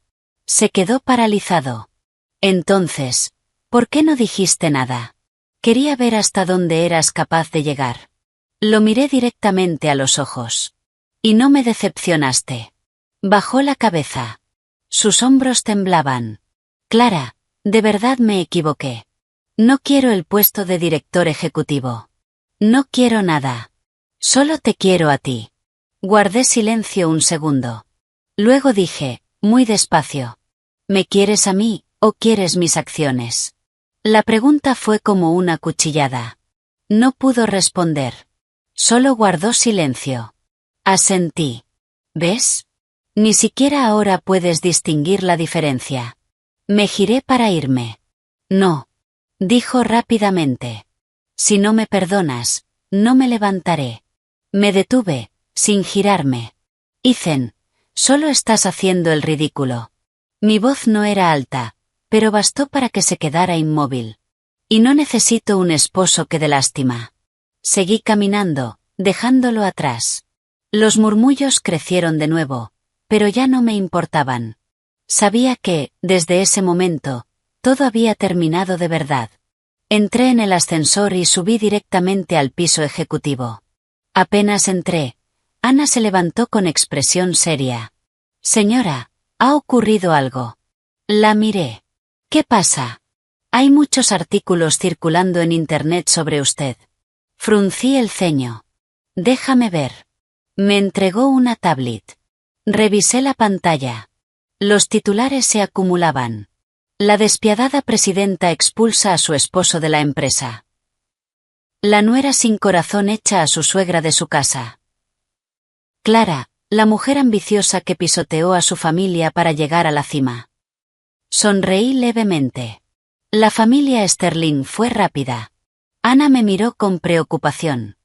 Se quedó paralizado. Entonces, ¿por qué no dijiste nada? Quería ver hasta dónde eras capaz de llegar. Lo miré directamente a los ojos. Y no me decepcionaste. Bajó la cabeza. Sus hombros temblaban. Clara, de verdad me equivoqué. No quiero el puesto de director ejecutivo. No quiero nada. Solo te quiero a ti. Guardé silencio un segundo. Luego dije, muy despacio. ¿Me quieres a mí, o quieres mis acciones? La pregunta fue como una cuchillada. No pudo responder. Solo guardó silencio. Asentí. ¿Ves? Ni siquiera ahora puedes distinguir la diferencia. Me giré para irme. No. Dijo rápidamente. Si no me perdonas, no me levantaré. Me detuve, sin girarme. Ethan, solo estás haciendo el ridículo. Mi voz no era alta, pero bastó para que se quedara inmóvil. Y no necesito un esposo que dé lástima. Seguí caminando, dejándolo atrás. Los murmullos crecieron de nuevo, pero ya no me importaban. Sabía que, desde ese momento, todo había terminado de verdad. Entré en el ascensor y subí directamente al piso ejecutivo. Apenas entré, Ana se levantó con expresión seria. Señora, ¿ha ocurrido algo? La miré. ¿Qué pasa? Hay muchos artículos circulando en Internet sobre usted. Fruncí el ceño. Déjame ver. Me entregó una tablet. Revisé la pantalla. Los titulares se acumulaban. La despiadada presidenta expulsa a su esposo de la empresa. La nuera sin corazón echa a su suegra de su casa. Clara, la mujer ambiciosa que pisoteó a su familia para llegar a la cima. Sonreí levemente. La familia Sterling fue rápida. Ana me miró con preocupación.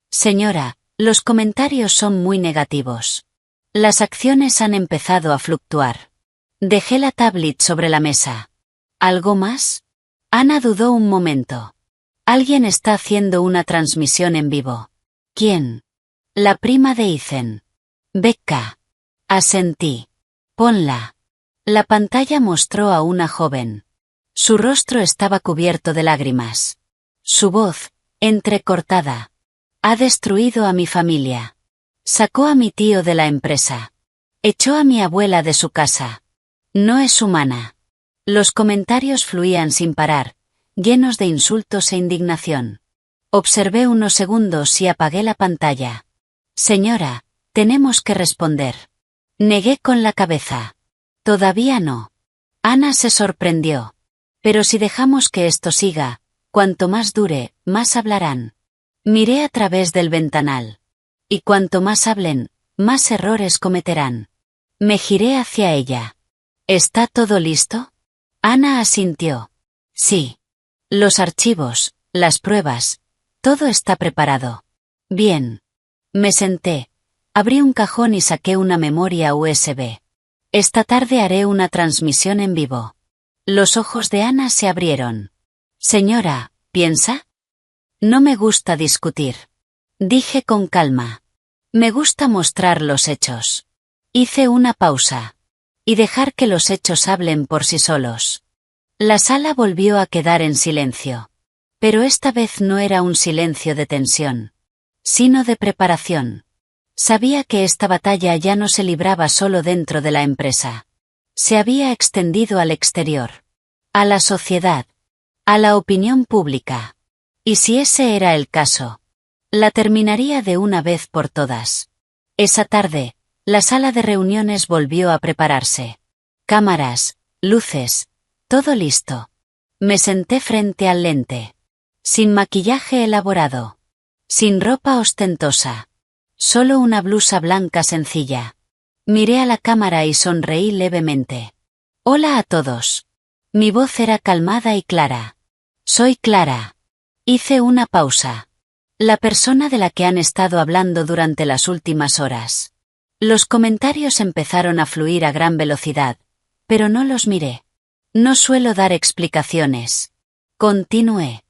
Señora, los comentarios son muy negativos. Las acciones han empezado a fluctuar. Dejé la tablet sobre la mesa. ¿Algo más? Ana dudó un momento. Alguien está haciendo una transmisión en vivo. ¿Quién? La prima de Ethan. Becca. Asentí. Ponla. La pantalla mostró a una joven. Su rostro estaba cubierto de lágrimas. Su voz, entrecortada. Ha destruido a mi familia. Sacó a mi tío de la empresa. Echó a mi abuela de su casa. No es humana. Los comentarios fluían sin parar, llenos de insultos e indignación. Observé unos segundos y apagué la pantalla. Señora, tenemos que responder. Negué con la cabeza. Todavía no. Ana se sorprendió. Pero si dejamos que esto siga, cuanto más dure, más hablarán. Miré a través del ventanal. Y cuanto más hablen, más errores cometerán. Me giré hacia ella. ¿Está todo listo? Ana asintió. Sí. Los archivos, las pruebas, todo está preparado. Bien. Me senté. Abrí un cajón y saqué una memoria USB. Esta tarde haré una transmisión en vivo. Los ojos de Ana se abrieron. Señora, ¿piensa? No me gusta discutir. Dije con calma. Me gusta mostrar los hechos. Hice una pausa. Y dejar que los hechos hablen por sí solos. La sala volvió a quedar en silencio. Pero esta vez no era un silencio de tensión, sino de preparación. Sabía que esta batalla ya no se libraba solo dentro de la empresa. Se había extendido al exterior. A la sociedad. A la opinión pública. Y si ese era el caso, la terminaría de una vez por todas. Esa tarde, la sala de reuniones volvió a prepararse. Cámaras, luces, todo listo. Me senté frente al lente. Sin maquillaje elaborado. Sin ropa ostentosa. Solo una blusa blanca sencilla. Miré a la cámara y sonreí levemente. Hola a todos. Mi voz era calmada y clara. Soy Clara. Hice una pausa. La persona de la que han estado hablando durante las últimas horas. Los comentarios empezaron a fluir a gran velocidad, pero no los miré. No suelo dar explicaciones. Continué.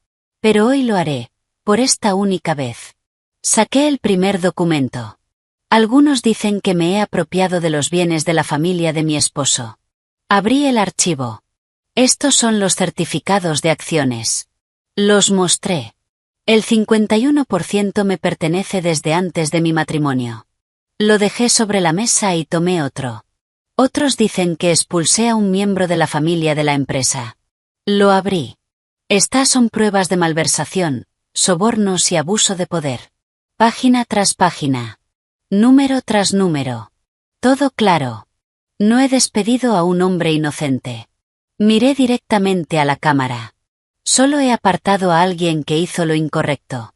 Pero hoy lo haré, por esta única vez. Saqué el primer documento. Algunos dicen que me he apropiado de los bienes de la familia de mi esposo. Abrí el archivo. Estos son los certificados de acciones. Los mostré. El 51% me pertenece desde antes de mi matrimonio. Lo dejé sobre la mesa y tomé otro. Otros dicen que expulsé a un miembro de la familia de la empresa. Lo abrí. Estas son pruebas de malversación, sobornos y abuso de poder. Página tras página. Número tras número. Todo claro. No he despedido a un hombre inocente. Miré directamente a la cámara. Solo he apartado a alguien que hizo lo incorrecto.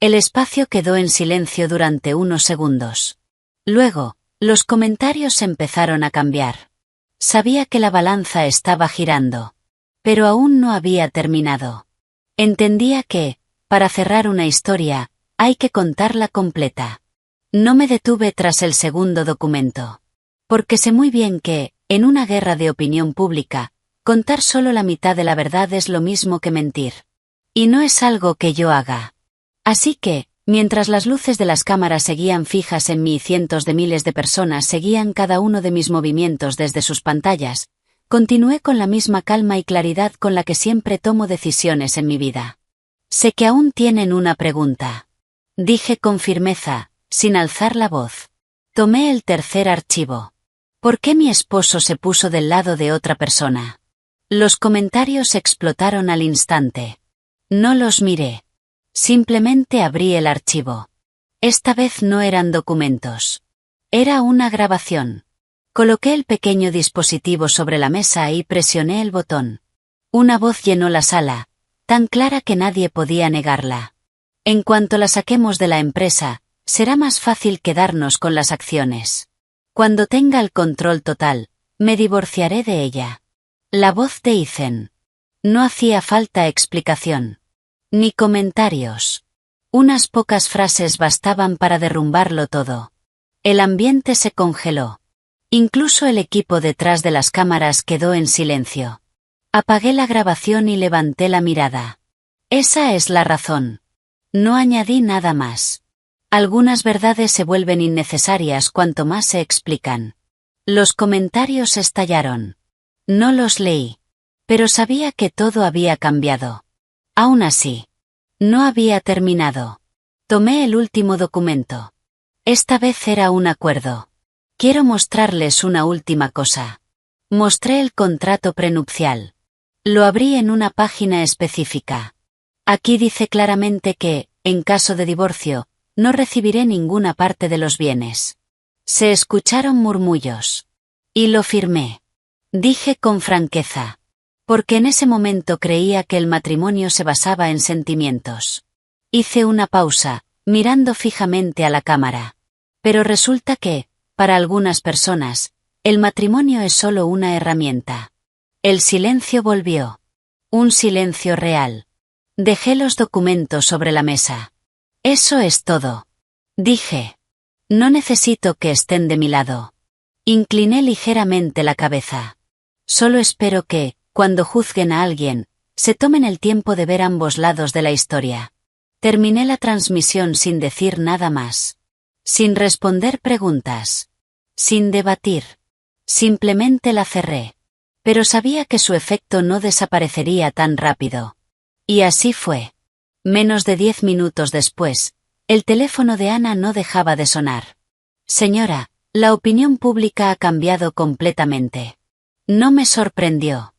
El espacio quedó en silencio durante unos segundos. Luego, los comentarios empezaron a cambiar. Sabía que la balanza estaba girando. Pero aún no había terminado. Entendía que, para cerrar una historia, hay que contarla completa. No me detuve tras el segundo documento. Porque sé muy bien que, en una guerra de opinión pública, contar solo la mitad de la verdad es lo mismo que mentir. Y no es algo que yo haga. Así que, mientras las luces de las cámaras seguían fijas en mí y cientos de miles de personas seguían cada uno de mis movimientos desde sus pantallas, continué con la misma calma y claridad con la que siempre tomo decisiones en mi vida. Sé que aún tienen una pregunta. Dije con firmeza, sin alzar la voz. Tomé el tercer archivo. ¿Por qué mi esposo se puso del lado de otra persona? Los comentarios explotaron al instante. No los miré. Simplemente abrí el archivo. Esta vez no eran documentos. Era una grabación. Coloqué el pequeño dispositivo sobre la mesa y presioné el botón. Una voz llenó la sala, tan clara que nadie podía negarla. En cuanto la saquemos de la empresa, será más fácil quedarnos con las acciones. Cuando tenga el control total, me divorciaré de ella. La voz de Ethan. No hacía falta explicación. Ni comentarios. Unas pocas frases bastaban para derrumbarlo todo. El ambiente se congeló. Incluso el equipo detrás de las cámaras quedó en silencio. Apagué la grabación y levanté la mirada. Esa es la razón. No añadí nada más. Algunas verdades se vuelven innecesarias cuanto más se explican. Los comentarios estallaron. No los leí. Pero sabía que todo había cambiado. Aún así, no había terminado. Tomé el último documento. Esta vez era un acuerdo. Quiero mostrarles una última cosa. Mostré el contrato prenupcial. Lo abrí en una página específica. Aquí dice claramente que, en caso de divorcio, no recibiré ninguna parte de los bienes. Se escucharon murmullos. Y lo firmé. Dije con franqueza. Porque en ese momento creía que el matrimonio se basaba en sentimientos. Hice una pausa, mirando fijamente a la cámara. Pero resulta que, para algunas personas, el matrimonio es solo una herramienta. El silencio volvió. Un silencio real. Dejé los documentos sobre la mesa. Eso es todo. Dije. No necesito que estén de mi lado. Incliné ligeramente la cabeza. Solo espero que, cuando juzguen a alguien, se tomen el tiempo de ver ambos lados de la historia. Terminé la transmisión sin decir nada más. Sin responder preguntas. Sin debatir. Simplemente la cerré. Pero sabía que su efecto no desaparecería tan rápido. Y así fue. Menos de 10 minutos después, el teléfono de Ana no dejaba de sonar. Señora, la opinión pública ha cambiado completamente. No me sorprendió.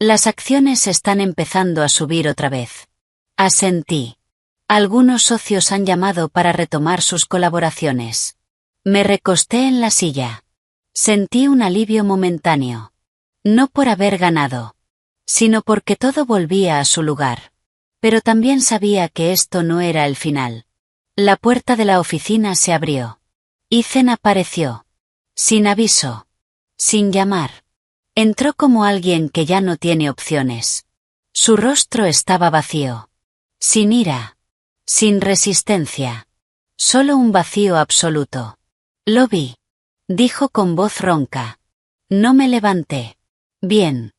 Las acciones están empezando a subir otra vez. Asentí. Algunos socios han llamado para retomar sus colaboraciones. Me recosté en la silla. Sentí un alivio momentáneo. No por haber ganado, sino porque todo volvía a su lugar. Pero también sabía que esto no era el final. La puerta de la oficina se abrió. Ethan apareció. Sin aviso. Sin llamar. Entró como alguien que ya no tiene opciones. Su rostro estaba vacío. Sin ira. Sin resistencia. Solo un vacío absoluto. Lo vi. Dijo con voz ronca. No me levanté. Bien.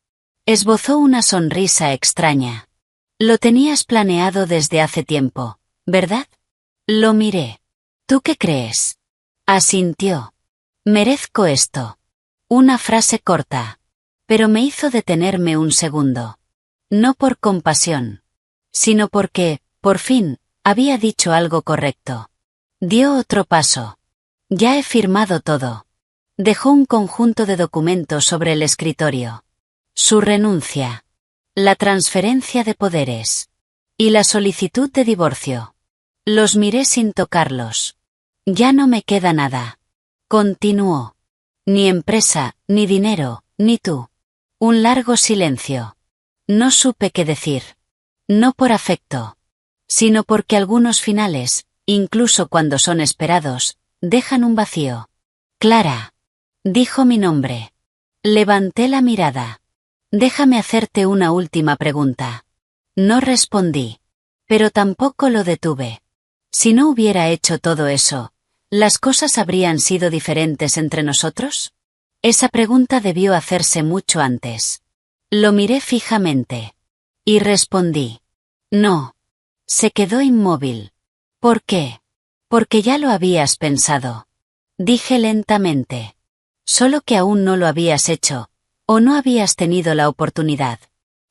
Esbozó una sonrisa extraña. Lo tenías planeado desde hace tiempo, ¿verdad? Lo miré. ¿Tú qué crees? Asintió. Merezco esto. Una frase corta. Pero me hizo detenerme un segundo. No por compasión. Sino porque, por fin, había dicho algo correcto. Dio otro paso. Ya he firmado todo. Dejó un conjunto de documentos sobre el escritorio. Su renuncia. La transferencia de poderes. Y la solicitud de divorcio. Los miré sin tocarlos. Ya no me queda nada. Continuó. Ni empresa, ni dinero, ni tú. Un largo silencio. No supe qué decir. No por afecto. Sino porque algunos finales, incluso cuando son esperados, dejan un vacío. Clara. Dijo mi nombre. Levanté la mirada. Déjame hacerte una última pregunta. No respondí. Pero tampoco lo detuve. Si no hubiera hecho todo eso, ¿las cosas habrían sido diferentes entre nosotros? Esa pregunta debió hacerse mucho antes. Lo miré fijamente. Y respondí. No. Se quedó inmóvil. ¿Por qué? Porque ya lo habías pensado. Dije lentamente. Solo que aún no lo habías hecho. ¿O no habías tenido la oportunidad?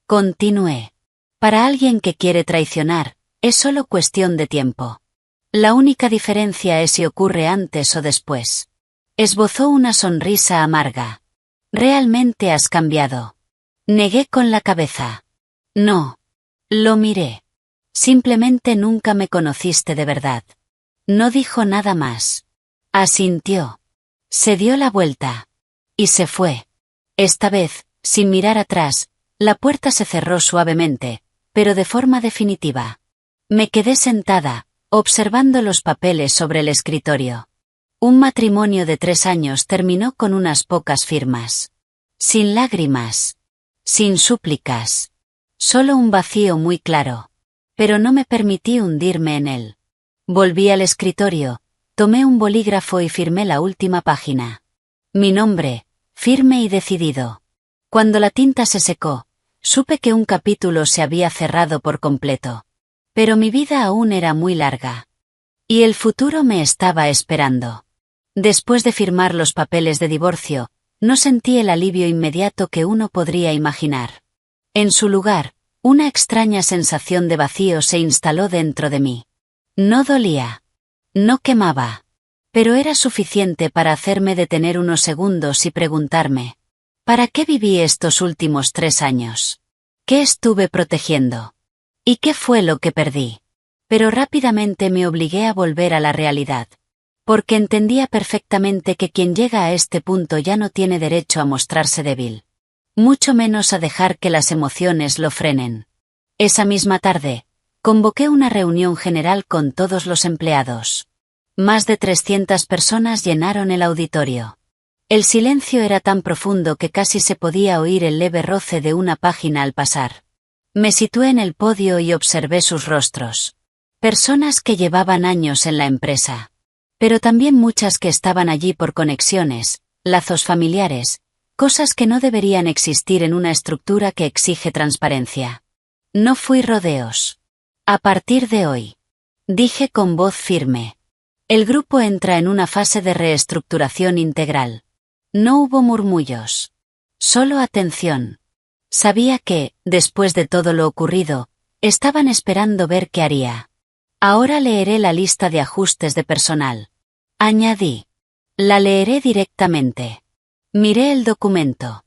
Continué. Para alguien que quiere traicionar, es solo cuestión de tiempo. La única diferencia es si ocurre antes o después. Esbozó una sonrisa amarga. Realmente has cambiado. Negué con la cabeza. No. Lo miré. Simplemente nunca me conociste de verdad. No dijo nada más. Asintió. Se dio la vuelta. Y se fue. Esta vez, sin mirar atrás, la puerta se cerró suavemente, pero de forma definitiva. Me quedé sentada, observando los papeles sobre el escritorio. Un matrimonio de 3 años terminó con unas pocas firmas. Sin lágrimas. Sin súplicas. Solo un vacío muy claro. Pero no me permití hundirme en él. Volví al escritorio, tomé un bolígrafo y firmé la última página. Mi nombre, firme y decidido. Cuando la tinta se secó, supe que un capítulo se había cerrado por completo. Pero mi vida aún era muy larga. Y el futuro me estaba esperando. Después de firmar los papeles de divorcio, no sentí el alivio inmediato que uno podría imaginar. En su lugar, una extraña sensación de vacío se instaló dentro de mí. No dolía. No quemaba. Pero era suficiente para hacerme detener unos segundos y preguntarme: ¿para qué viví estos últimos 3 años? ¿Qué estuve protegiendo? ¿Y qué fue lo que perdí? Pero rápidamente me obligué a volver a la realidad. Porque entendía perfectamente que quien llega a este punto ya no tiene derecho a mostrarse débil. Mucho menos a dejar que las emociones lo frenen. Esa misma tarde, convoqué una reunión general con todos los empleados. Más de 300 personas llenaron el auditorio. El silencio era tan profundo que casi se podía oír el leve roce de una página al pasar. Me situé en el podio y observé sus rostros. Personas que llevaban años en la empresa. Pero también muchas que estaban allí por conexiones, lazos familiares, cosas que no deberían existir en una estructura que exige transparencia. No fui rodeos. A partir de hoy, dije con voz firme. El grupo entra en una fase de reestructuración integral. No hubo murmullos. Solo atención. Sabía que, después de todo lo ocurrido, estaban esperando ver qué haría. Ahora leeré la lista de ajustes de personal. Añadí. La leeré directamente. Miré el documento.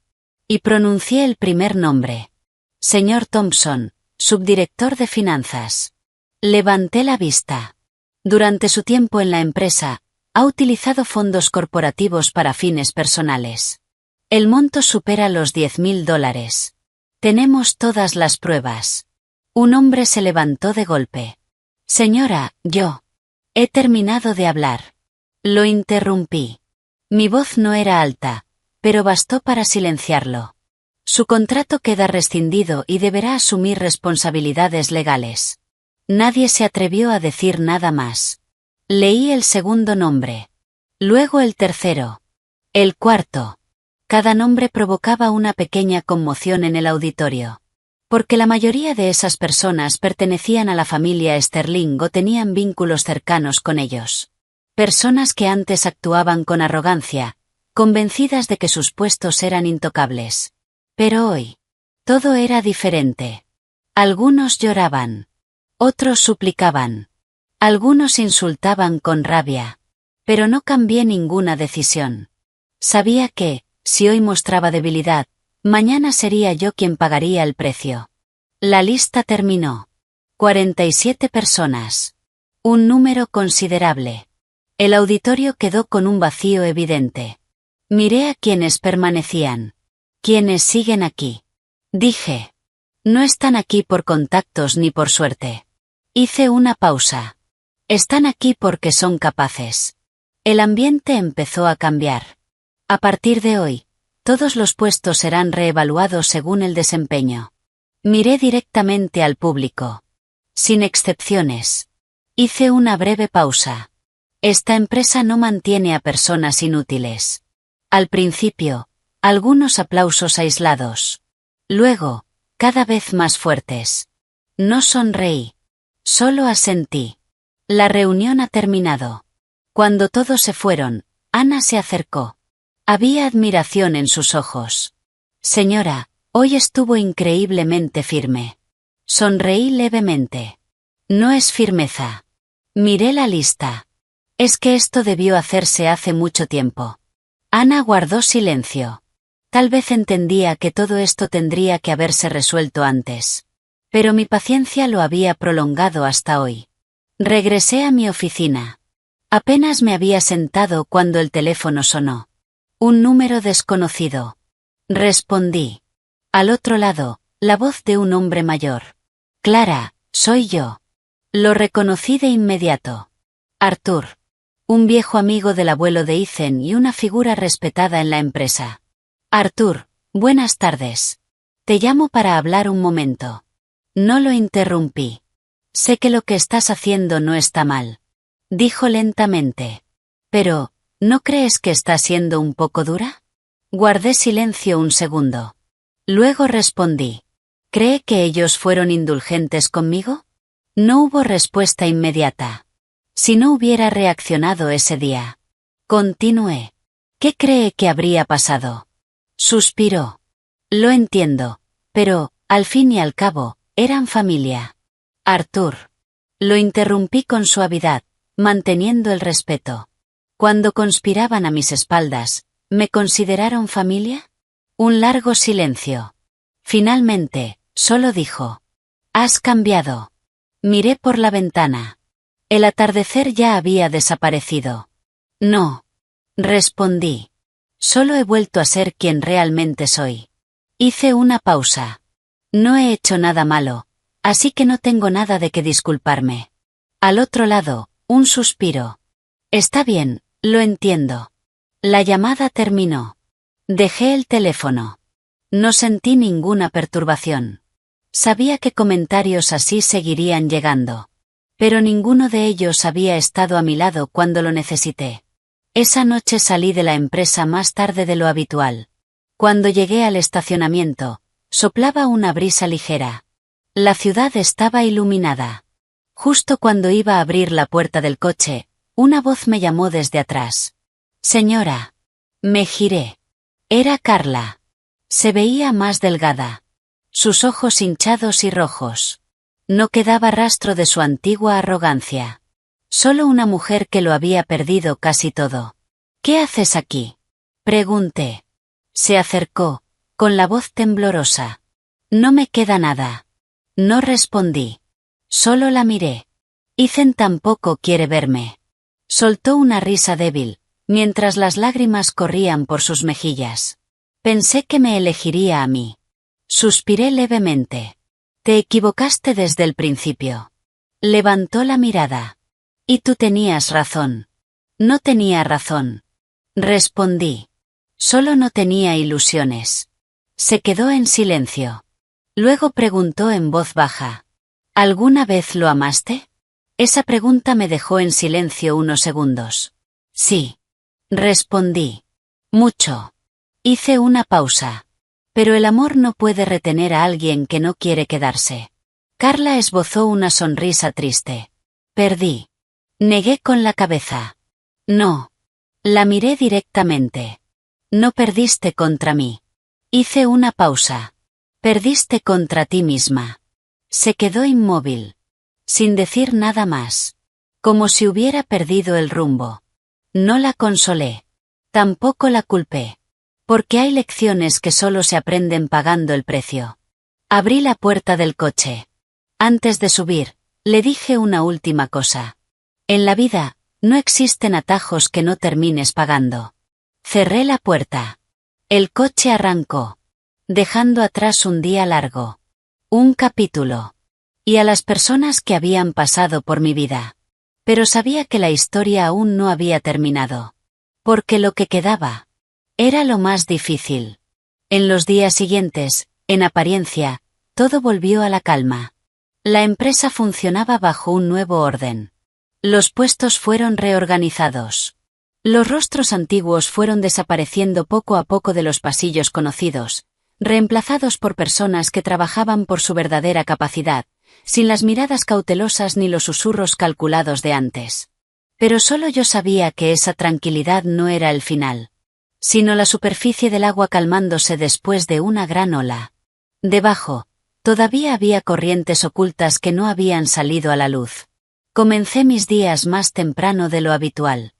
Y pronuncié el primer nombre. Señor Thompson, subdirector de finanzas. Levanté la vista. Durante su tiempo en la empresa, ha utilizado fondos corporativos para fines personales. El monto supera los $10.000. Tenemos todas las pruebas. Un hombre se levantó de golpe. Señora, yo. He terminado de hablar. Lo interrumpí. Mi voz no era alta, pero bastó para silenciarlo. Su contrato queda rescindido y deberá asumir responsabilidades legales. Nadie se atrevió a decir nada más. Leí el segundo nombre. Luego el tercero. El cuarto. Cada nombre provocaba una pequeña conmoción en el auditorio. Porque la mayoría de esas personas pertenecían a la familia Sterling o tenían vínculos cercanos con ellos. Personas que antes actuaban con arrogancia, convencidas de que sus puestos eran intocables. Pero hoy, todo era diferente. Algunos lloraban. Otros suplicaban. Algunos insultaban con rabia. Pero no cambié ninguna decisión. Sabía que, si hoy mostraba debilidad, mañana sería yo quien pagaría el precio. La lista terminó. 47 personas. Un número considerable. El auditorio quedó con un vacío evidente. Miré a quienes permanecían. Quienes siguen aquí. Dije. No están aquí por contactos ni por suerte. Hice una pausa. Están aquí porque son capaces. El ambiente empezó a cambiar. A partir de hoy, todos los puestos serán reevaluados según el desempeño. Miré directamente al público. Sin excepciones. Hice una breve pausa. Esta empresa no mantiene a personas inútiles. Al principio, algunos aplausos aislados. Luego, cada vez más fuertes. No sonreí. Solo asentí. La reunión ha terminado. Cuando todos se fueron, Ana se acercó. Había admiración en sus ojos. Señora, hoy estuvo increíblemente firme. Sonreí levemente. No es firmeza. Miré la lista. Es que esto debió hacerse hace mucho tiempo. Ana guardó silencio. Tal vez entendía que todo esto tendría que haberse resuelto antes. Pero mi paciencia lo había prolongado hasta hoy. Regresé a mi oficina. Apenas me había sentado cuando el teléfono sonó. Un número desconocido. Respondí. Al otro lado, la voz de un hombre mayor. Clara, soy yo. Lo reconocí de inmediato. Arthur. Un viejo amigo del abuelo de Ethan y una figura respetada en la empresa. Arthur, buenas tardes. Te llamo para hablar un momento. No lo interrumpí. Sé que lo que estás haciendo no está mal. Dijo lentamente. Pero, ¿no crees que está siendo un poco dura? Guardé silencio un segundo. Luego respondí. ¿Cree que ellos fueron indulgentes conmigo? No hubo respuesta inmediata. Si no hubiera reaccionado ese día. Continué. ¿Qué cree que habría pasado? Suspiró. Lo entiendo, pero, al fin y al cabo, eran familia. Arthur. Lo interrumpí con suavidad, manteniendo el respeto. Cuando conspiraban a mis espaldas, ¿me consideraron familia? Un largo silencio. Finalmente, solo dijo. Has cambiado. Miré por la ventana. El atardecer ya había desaparecido. No. Respondí. Solo he vuelto a ser quien realmente soy. Hice una pausa. No he hecho nada malo, así que no tengo nada de qué disculparme. Al otro lado, un suspiro. Está bien, lo entiendo. La llamada terminó. Dejé el teléfono. No sentí ninguna perturbación. Sabía que comentarios así seguirían llegando. Pero ninguno de ellos había estado a mi lado cuando lo necesité. Esa noche salí de la empresa más tarde de lo habitual. Cuando llegué al estacionamiento, soplaba una brisa ligera. La ciudad estaba iluminada. Justo cuando iba a abrir la puerta del coche, una voz me llamó desde atrás. Señora. Me giré. Era Carla. Se veía más delgada. Sus ojos hinchados y rojos. No quedaba rastro de su antigua arrogancia. Solo una mujer que lo había perdido casi todo. ¿Qué haces aquí? Pregunté. Se acercó, con la voz temblorosa. No me queda nada. No respondí. Solo la miré. Ethan tampoco quiere verme. Soltó una risa débil, mientras las lágrimas corrían por sus mejillas. Pensé que me elegiría a mí. Suspiré levemente. Te equivocaste desde el principio. Levantó la mirada. Y tú tenías razón. No tenía razón. Respondí. Solo no tenía ilusiones. Se quedó en silencio. Luego preguntó en voz baja. ¿Alguna vez lo amaste? Esa pregunta me dejó en silencio unos segundos. Sí. Respondí. Mucho. Hice una pausa. Pero el amor no puede retener a alguien que no quiere quedarse. Carla esbozó una sonrisa triste. Perdí. Negué con la cabeza. No. La miré directamente. No perdiste contra mí. Hice una pausa. Perdiste contra ti misma. Se quedó inmóvil. Sin decir nada más. Como si hubiera perdido el rumbo. No la consolé. Tampoco la culpé. Porque hay lecciones que solo se aprenden pagando el precio. Abrí la puerta del coche. Antes de subir, le dije una última cosa. En la vida, no existen atajos que no termines pagando. Cerré la puerta. El coche arrancó. Dejando atrás un día largo. Un capítulo. Y a las personas que habían pasado por mi vida. Pero sabía que la historia aún no había terminado. Porque lo que quedaba era lo más difícil. En los días siguientes, en apariencia, todo volvió a la calma. La empresa funcionaba bajo un nuevo orden. Los puestos fueron reorganizados. Los rostros antiguos fueron desapareciendo poco a poco de los pasillos conocidos, reemplazados por personas que trabajaban por su verdadera capacidad, sin las miradas cautelosas ni los susurros calculados de antes. Pero solo yo sabía que esa tranquilidad no era el final, sino la superficie del agua calmándose después de una gran ola. Debajo, todavía había corrientes ocultas que no habían salido a la luz. Comencé mis días más temprano de lo habitual.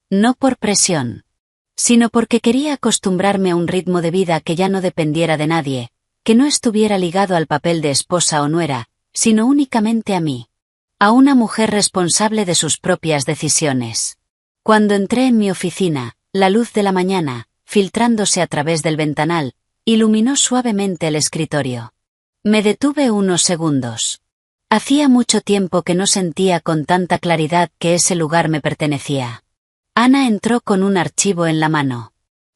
No por presión, sino porque quería acostumbrarme a un ritmo de vida que ya no dependiera de nadie, que no estuviera ligado al papel de esposa o nuera, sino únicamente a mí. A una mujer responsable de sus propias decisiones. Cuando entré en mi oficina, la luz de la mañana, filtrándose a través del ventanal, iluminó suavemente el escritorio. Me detuve unos segundos. Hacía mucho tiempo que no sentía con tanta claridad que ese lugar me pertenecía. Ana entró con un archivo en la mano.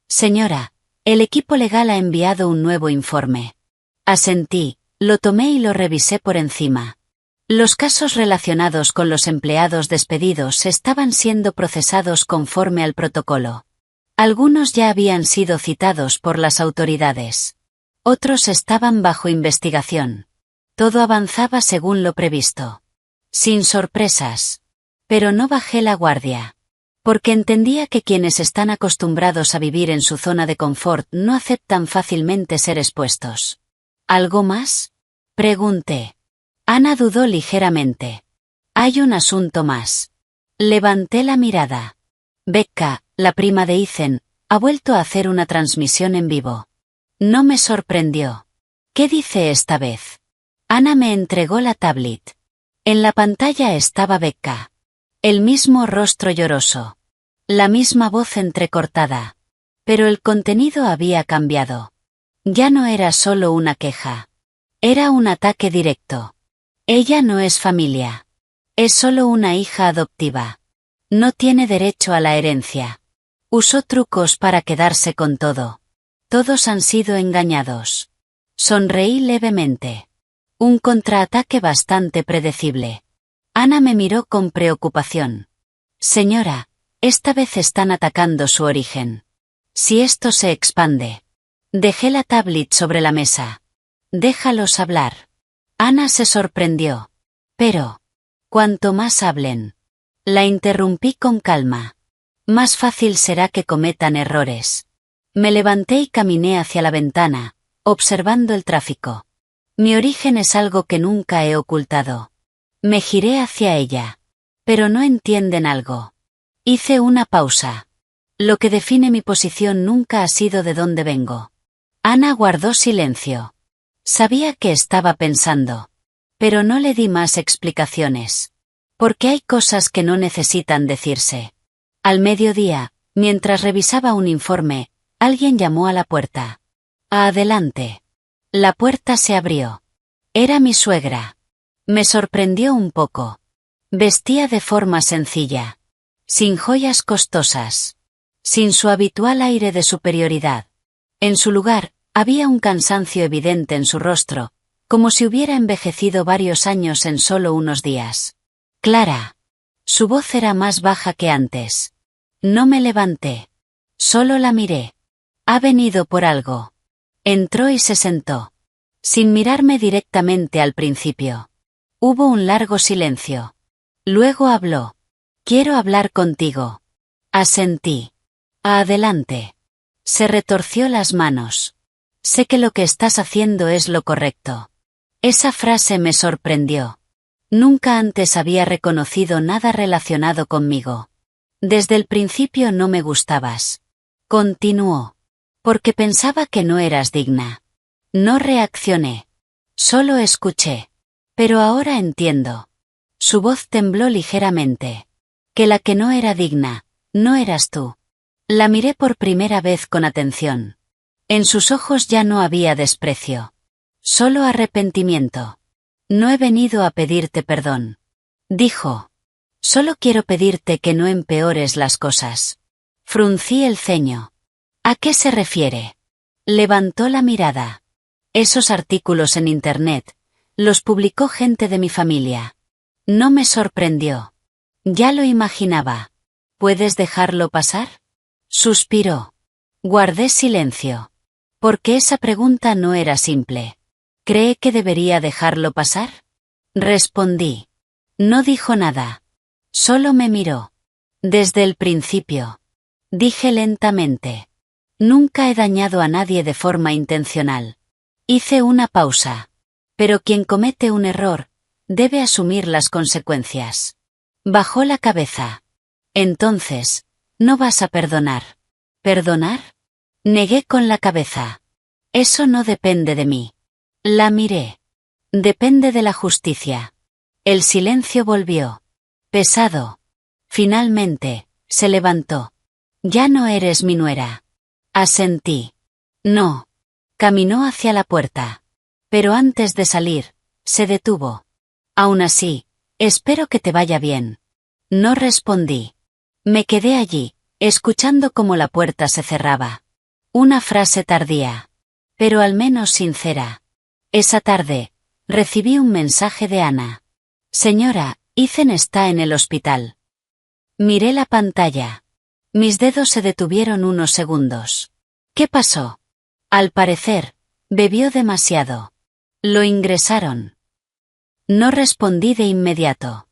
Señora, el equipo legal ha enviado un nuevo informe. Asentí, lo tomé y lo revisé por encima. Los casos relacionados con los empleados despedidos estaban siendo procesados conforme al protocolo. Algunos ya habían sido citados por las autoridades. Otros estaban bajo investigación. Todo avanzaba según lo previsto. Sin sorpresas. Pero no bajé la guardia. Porque entendía que quienes están acostumbrados a vivir en su zona de confort no aceptan fácilmente ser expuestos. ¿Algo más? Pregunté. Ana dudó ligeramente. Hay un asunto más. Levanté la mirada. Becca, la prima de Ethan, ha vuelto a hacer una transmisión en vivo. No me sorprendió. ¿Qué dice esta vez? Ana me entregó la tablet. En la pantalla estaba Becca. El mismo rostro lloroso. La misma voz entrecortada. Pero el contenido había cambiado. Ya no era solo una queja. Era un ataque directo. Ella no es familia. Es solo una hija adoptiva. No tiene derecho a la herencia. Usó trucos para quedarse con todo. Todos han sido engañados. Sonreí levemente. Un contraataque bastante predecible. Ana me miró con preocupación. Señora, esta vez están atacando su origen. Si esto se expande. Dejé la tablet sobre la mesa. Déjalos hablar. Ana se sorprendió. Pero, cuanto más hablen. La interrumpí con calma. Más fácil será que cometan errores. Me levanté y caminé hacia la ventana, observando el tráfico. Mi origen es algo que nunca he ocultado. Me giré hacia ella. Pero no entienden algo. Hice una pausa. Lo que define mi posición nunca ha sido de dónde vengo. Ana guardó silencio. Sabía que estaba pensando. Pero no le di más explicaciones. Porque hay cosas que no necesitan decirse. Al mediodía, mientras revisaba un informe, alguien llamó a la puerta. Adelante. La puerta se abrió. Era mi suegra. Me sorprendió un poco. Vestía de forma sencilla. Sin joyas costosas. Sin su habitual aire de superioridad. En su lugar, había un cansancio evidente en su rostro, como si hubiera envejecido varios años en solo unos días. Clara. Su voz era más baja que antes. No me levanté. Solo la miré. Ha venido por algo. Entró y se sentó. Sin mirarme directamente al principio. Hubo un largo silencio. Luego habló. Quiero hablar contigo. Asentí. Adelante. Se retorció las manos. Sé que lo que estás haciendo es lo correcto. Esa frase me sorprendió. Nunca antes había reconocido nada relacionado conmigo. Desde el principio no me gustabas. Continuó. Porque pensaba que no eras digna. No reaccioné. Solo escuché. Pero ahora entiendo. Su voz tembló ligeramente. Que la que no era digna, no eras tú. La miré por primera vez con atención. En sus ojos ya no había desprecio. Solo arrepentimiento. No he venido a pedirte perdón. Dijo. Solo quiero pedirte que no empeores las cosas. Fruncí el ceño. ¿A qué se refiere? Levantó la mirada. Esos artículos en Internet, los publicó gente de mi familia. No me sorprendió. Ya lo imaginaba. ¿Puedes dejarlo pasar? Suspiró. Guardé silencio. Porque esa pregunta no era simple. ¿Cree que debería dejarlo pasar? Respondí. No dijo nada. Solo me miró. Desde el principio. Dije lentamente. Nunca he dañado a nadie de forma intencional. Hice una pausa. Pero quien comete un error, debe asumir las consecuencias. Bajó la cabeza. Entonces, no vas a perdonar. ¿Perdonar? Negué con la cabeza. Eso no depende de mí. La miré. Depende de la justicia. El silencio volvió. Pesado. Finalmente, se levantó. Ya no eres mi nuera. Asentí. No. Caminó hacia la puerta. Pero antes de salir, se detuvo. Aún así, espero que te vaya bien. No respondí. Me quedé allí, escuchando cómo la puerta se cerraba. Una frase tardía. Pero al menos sincera. Esa tarde, recibí un mensaje de Ana. Señora, Ethan está en el hospital. Miré la pantalla. Mis dedos se detuvieron unos segundos. ¿Qué pasó? Al parecer, bebió demasiado. Lo ingresaron. No respondí de inmediato.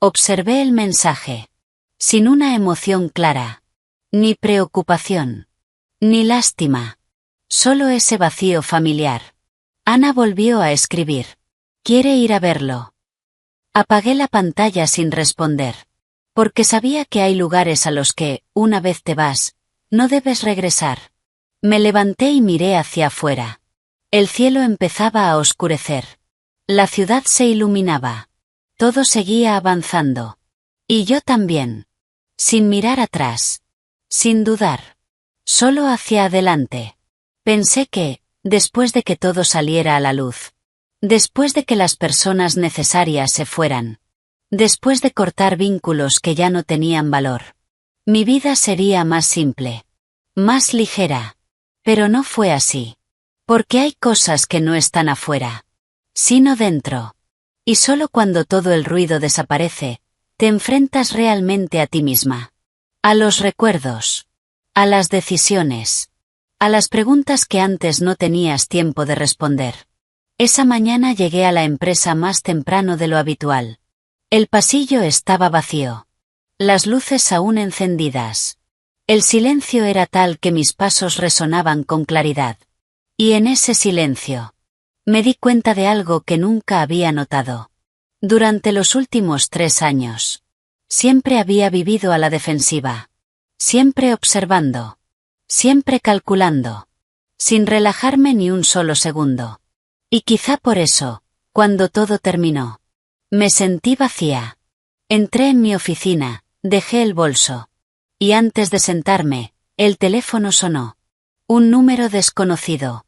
Observé el mensaje. Sin una emoción clara. Ni preocupación. Ni lástima. Solo ese vacío familiar. Ana volvió a escribir. ¿Quiere ir a verlo? Apagué la pantalla sin responder. Porque sabía que hay lugares a los que, una vez te vas, no debes regresar. Me levanté y miré hacia afuera. El cielo empezaba a oscurecer. La ciudad se iluminaba. Todo seguía avanzando. Y yo también. Sin mirar atrás. Sin dudar. Solo hacia adelante. Pensé que, después de que todo saliera a la luz, después de que las personas necesarias se fueran, después de cortar vínculos que ya no tenían valor, mi vida sería más simple, más ligera. Pero no fue así. Porque hay cosas que no están afuera, sino dentro. Y solo cuando todo el ruido desaparece, te enfrentas realmente a ti misma. A los recuerdos. A las decisiones. A las preguntas que antes no tenías tiempo de responder. Esa mañana llegué a la empresa más temprano de lo habitual. El pasillo estaba vacío. Las luces aún encendidas. El silencio era tal que mis pasos resonaban con claridad. Y en ese silencio, me di cuenta de algo que nunca había notado. Durante los últimos 3 años, siempre había vivido a la defensiva. Siempre observando. Siempre calculando. Sin relajarme ni un solo segundo. Y quizá por eso, cuando todo terminó, me sentí vacía. Entré en mi oficina, dejé el bolso. Y antes de sentarme, el teléfono sonó. Un número desconocido.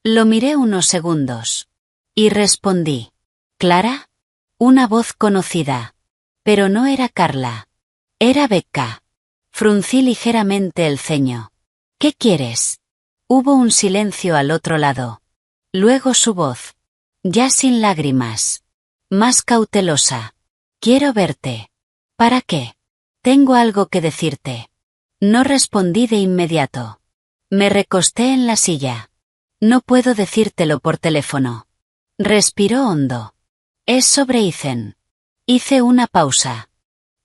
Lo miré unos segundos. Y respondí. ¿Clara? Una voz conocida. Pero no era Carla. Era Becca. Fruncí ligeramente el ceño. ¿Qué quieres? Hubo un silencio al otro lado. Luego su voz. Ya sin lágrimas. Más cautelosa. Quiero verte. ¿Para qué? Tengo algo que decirte. No respondí de inmediato. Me recosté en la silla. No puedo decírtelo por teléfono. Respiró hondo. Es sobre Ethan. Hice una pausa.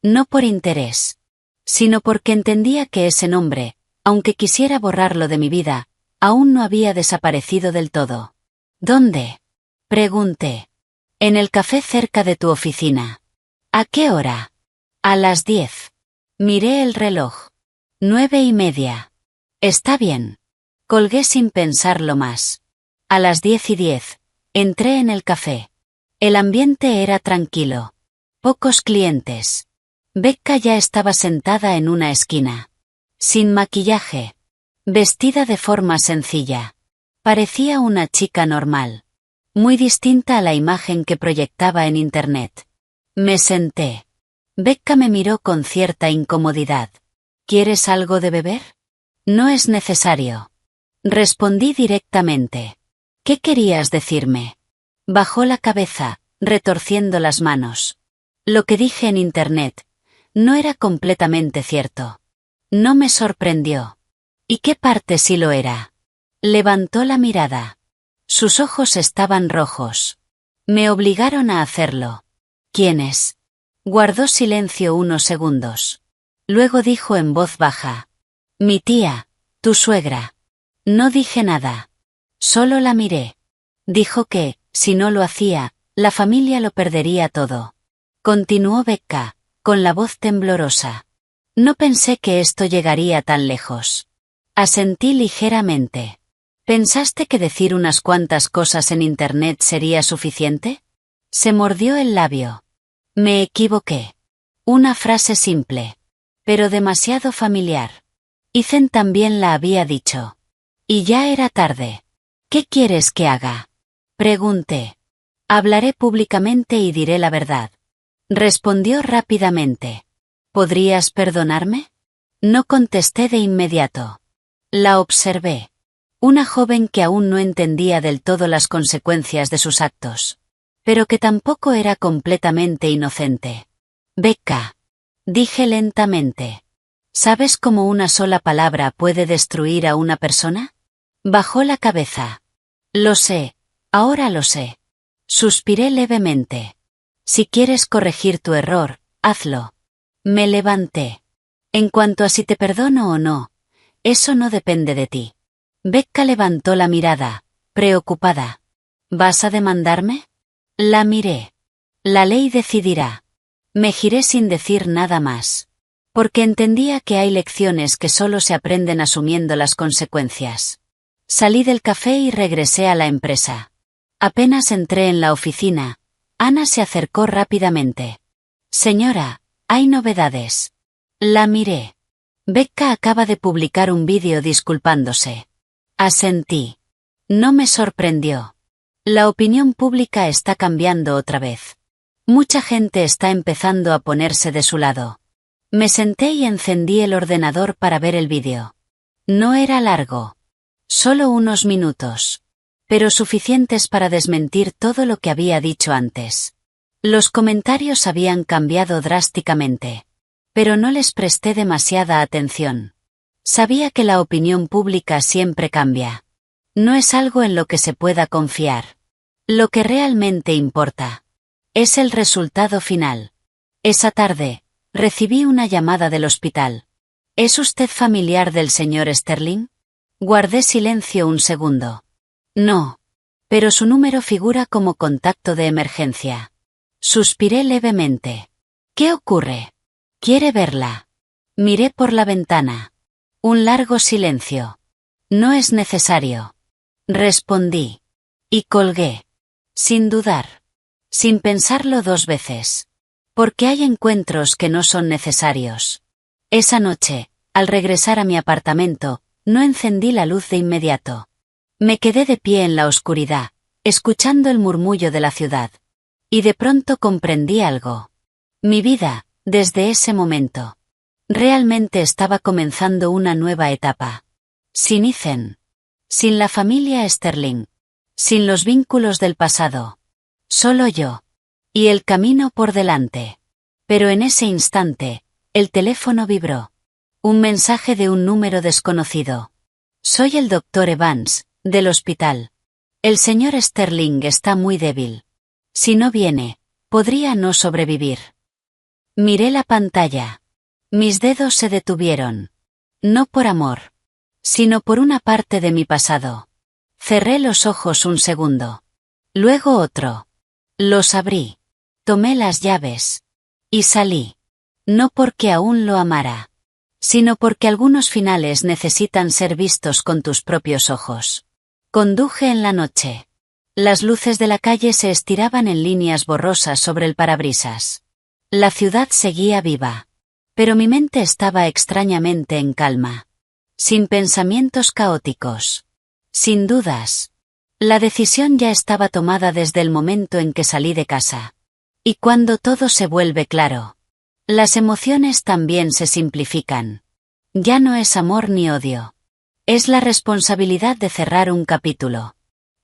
No por interés, sino porque entendía que ese nombre, aunque quisiera borrarlo de mi vida, aún no había desaparecido del todo. ¿Dónde? Pregunté. En el café cerca de tu oficina. ¿A qué hora? A las 10. Miré el reloj. 9:30. Está bien. Colgué sin pensarlo más. A las 10:10, entré en el café. El ambiente era tranquilo. Pocos clientes. Becca ya estaba sentada en una esquina. Sin maquillaje. Vestida de forma sencilla. Parecía una chica normal. Muy distinta a la imagen que proyectaba en internet. Me senté. Becca me miró con cierta incomodidad. ¿Quieres algo de beber? No es necesario. Respondí directamente. ¿Qué querías decirme? Bajó la cabeza, retorciendo las manos. Lo que dije en internet no era completamente cierto. No me sorprendió. ¿Y qué parte sí lo era? Levantó la mirada. Sus ojos estaban rojos. Me obligaron a hacerlo. ¿Quién es? Guardó silencio unos segundos. Luego dijo en voz baja. Mi tía, tu suegra. No dije nada. Solo la miré. Dijo que, si no lo hacía, la familia lo perdería todo. Continuó Becca, con la voz temblorosa. No pensé que esto llegaría tan lejos. Asentí ligeramente. ¿Pensaste que decir unas cuantas cosas en internet sería suficiente? Se mordió el labio. Me equivoqué. Una frase simple. Pero demasiado familiar. Ethan también la había dicho. Y ya era tarde. ¿Qué quieres que haga? Pregunté. Hablaré públicamente y diré la verdad. Respondió rápidamente. ¿Podrías perdonarme? No contesté de inmediato. La observé. Una joven que aún no entendía del todo las consecuencias de sus actos. Pero que tampoco era completamente inocente. Becca. Dije lentamente. ¿Sabes cómo una sola palabra puede destruir a una persona? Bajó la cabeza. Lo sé, ahora lo sé. Suspiré levemente. Si quieres corregir tu error, hazlo. Me levanté. En cuanto a si te perdono o no, eso no depende de ti. Becca levantó la mirada, preocupada. ¿Vas a demandarme? La miré. La ley decidirá. Me giré sin decir nada más. Porque entendía que hay lecciones que solo se aprenden asumiendo las consecuencias. Salí del café y regresé a la empresa. Apenas entré en la oficina, Ana se acercó rápidamente. Señora, hay novedades. La miré. Becca acaba de publicar un vídeo disculpándose. Asentí. No me sorprendió. La opinión pública está cambiando otra vez. Mucha gente está empezando a ponerse de su lado. Me senté y encendí el ordenador para ver el vídeo. No era largo. Solo unos minutos. Pero suficientes para desmentir todo lo que había dicho antes. Los comentarios habían cambiado drásticamente. Pero no les presté demasiada atención. Sabía que la opinión pública siempre cambia. No es algo en lo que se pueda confiar. Lo que realmente importa es el resultado final. Esa tarde, recibí una llamada del hospital. ¿Es usted familiar del señor Sterling? Guardé silencio un segundo. No. Pero su número figura como contacto de emergencia. Suspiré levemente. ¿Qué ocurre? ¿Quiere verla? Miré por la ventana. Un largo silencio. No es necesario. Respondí. Y colgué. Sin dudar. Sin pensarlo dos veces. Porque hay encuentros que no son necesarios. Esa noche, al regresar a mi apartamento, no encendí la luz de inmediato. Me quedé de pie en la oscuridad, escuchando el murmullo de la ciudad. Y de pronto comprendí algo. Mi vida, desde ese momento, realmente estaba comenzando una nueva etapa. Sin Ethan. Sin la familia Sterling. Sin los vínculos del pasado. Solo yo. Y el camino por delante. Pero en ese instante, el teléfono vibró. Un mensaje de un número desconocido. Soy el doctor Evans, del hospital. El señor Sterling está muy débil. Si no viene, podría no sobrevivir. Miré la pantalla. Mis dedos se detuvieron. No por amor, sino por una parte de mi pasado. Cerré los ojos un segundo. Luego otro. Los abrí. Tomé las llaves. Y salí. No porque aún lo amara, sino porque algunos finales necesitan ser vistos con tus propios ojos. Conduje en la noche. Las luces de la calle se estiraban en líneas borrosas sobre el parabrisas. La ciudad seguía viva. Pero mi mente estaba extrañamente en calma. Sin pensamientos caóticos. Sin dudas. La decisión ya estaba tomada desde el momento en que salí de casa. Y cuando todo se vuelve claro, las emociones también se simplifican. Ya no es amor ni odio. Es la responsabilidad de cerrar un capítulo.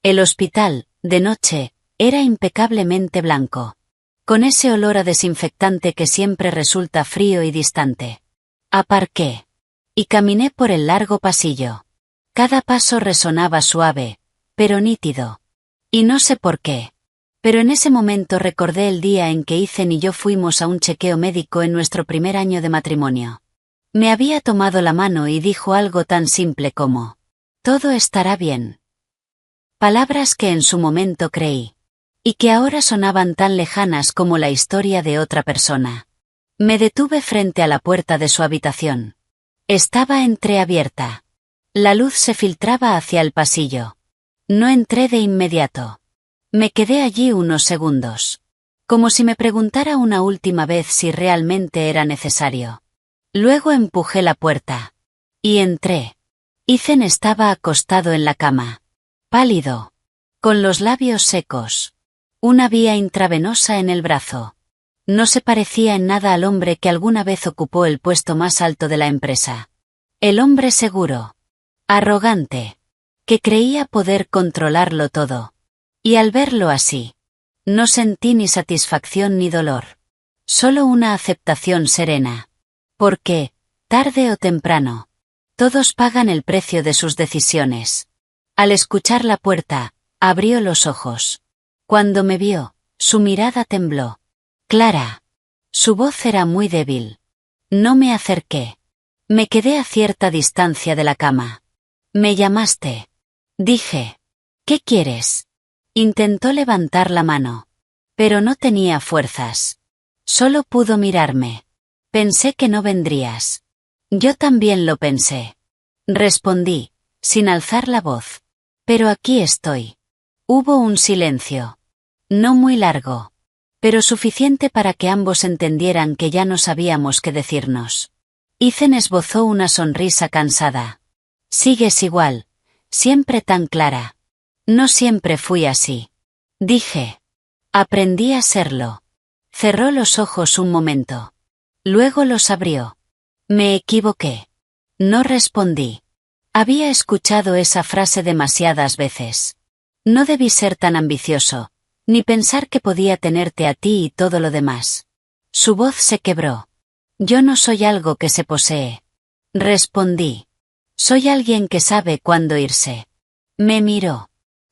El hospital, de noche, era impecablemente blanco. Con ese olor a desinfectante que siempre resulta frío y distante. Aparqué. Y caminé por el largo pasillo. Cada paso resonaba suave, pero nítido. Y no sé por qué. Pero en ese momento recordé el día en que Ethan y yo fuimos a un chequeo médico en nuestro primer año de matrimonio. Me había tomado la mano y dijo algo tan simple como: todo estará bien. Palabras que en su momento creí. Y que ahora sonaban tan lejanas como la historia de otra persona. Me detuve frente a la puerta de su habitación. Estaba entreabierta. La luz se filtraba hacia el pasillo. No entré de inmediato. Me quedé allí unos segundos. Como si me preguntara una última vez si realmente era necesario. Luego empujé la puerta. Y entré. Ethan estaba acostado en la cama. Pálido. Con los labios secos. Una vía intravenosa en el brazo. No se parecía en nada al hombre que alguna vez ocupó el puesto más alto de la empresa. El hombre seguro. Arrogante. Que creía poder controlarlo todo. Y al verlo así, no sentí ni satisfacción ni dolor. Solo una aceptación serena. Porque, tarde o temprano, todos pagan el precio de sus decisiones. Al escuchar la puerta, abrió los ojos. Cuando me vio, su mirada tembló. Clara. Su voz era muy débil. No me acerqué. Me quedé a cierta distancia de la cama. Me llamaste. Dije. ¿Qué quieres? Intentó levantar la mano. Pero no tenía fuerzas. Solo pudo mirarme. Pensé que no vendrías. Yo también lo pensé. Respondí, sin alzar la voz. Pero aquí estoy. Hubo un silencio. No muy largo, pero suficiente para que ambos entendieran que ya no sabíamos qué decirnos. Ethan esbozó una sonrisa cansada. Sigues igual, siempre tan clara. No siempre fui así. Dije. Aprendí a serlo. Cerró los ojos un momento. Luego los abrió. Me equivoqué. No respondí. Había escuchado esa frase demasiadas veces. No debí ser tan ambicioso, ni pensar que podía tenerte a ti y todo lo demás. Su voz se quebró. Yo no soy algo que se posee. Respondí. Soy alguien que sabe cuándo irse. Me miró.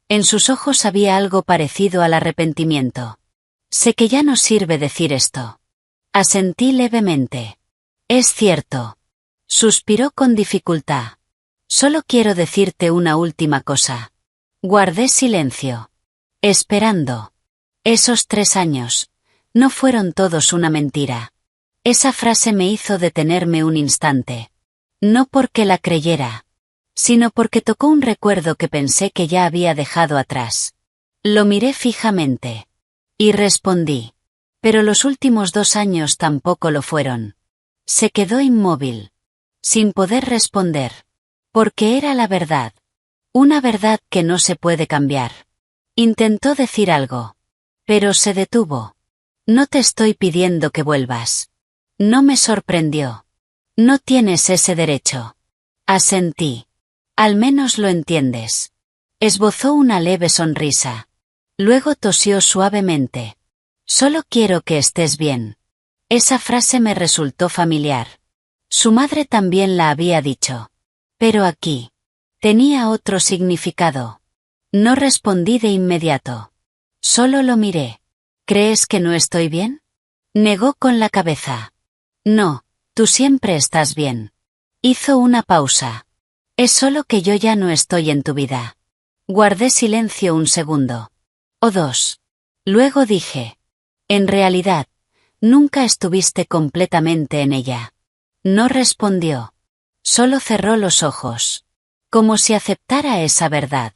En sus ojos había algo parecido al arrepentimiento. Sé que ya no sirve decir esto. Asentí levemente. Es cierto. Suspiró con dificultad. Solo quiero decirte una última cosa. Guardé silencio. Esperando. Esos 3 años. No fueron todos una mentira. Esa frase me hizo detenerme un instante. No porque la creyera, sino porque tocó un recuerdo que pensé que ya había dejado atrás. Lo miré fijamente. Y respondí. Pero los últimos 2 años tampoco lo fueron. Se quedó inmóvil. Sin poder responder. Porque era la verdad. Una verdad que no se puede cambiar. Intentó decir algo. Pero se detuvo. No te estoy pidiendo que vuelvas. No me sorprendió. No tienes ese derecho. Asentí. Al menos lo entiendes. Esbozó una leve sonrisa. Luego tosió suavemente. Solo quiero que estés bien. Esa frase me resultó familiar. Su madre también la había dicho. Pero aquí. Tenía otro significado. No respondí de inmediato. Solo lo miré. ¿Crees que no estoy bien? Negó con la cabeza. No, tú siempre estás bien. Hizo una pausa. Es solo que yo ya no estoy en tu vida. Guardé silencio un segundo. O 2. Luego dije. En realidad, nunca estuviste completamente en ella. No respondió. Solo cerró los ojos. Como si aceptara esa verdad.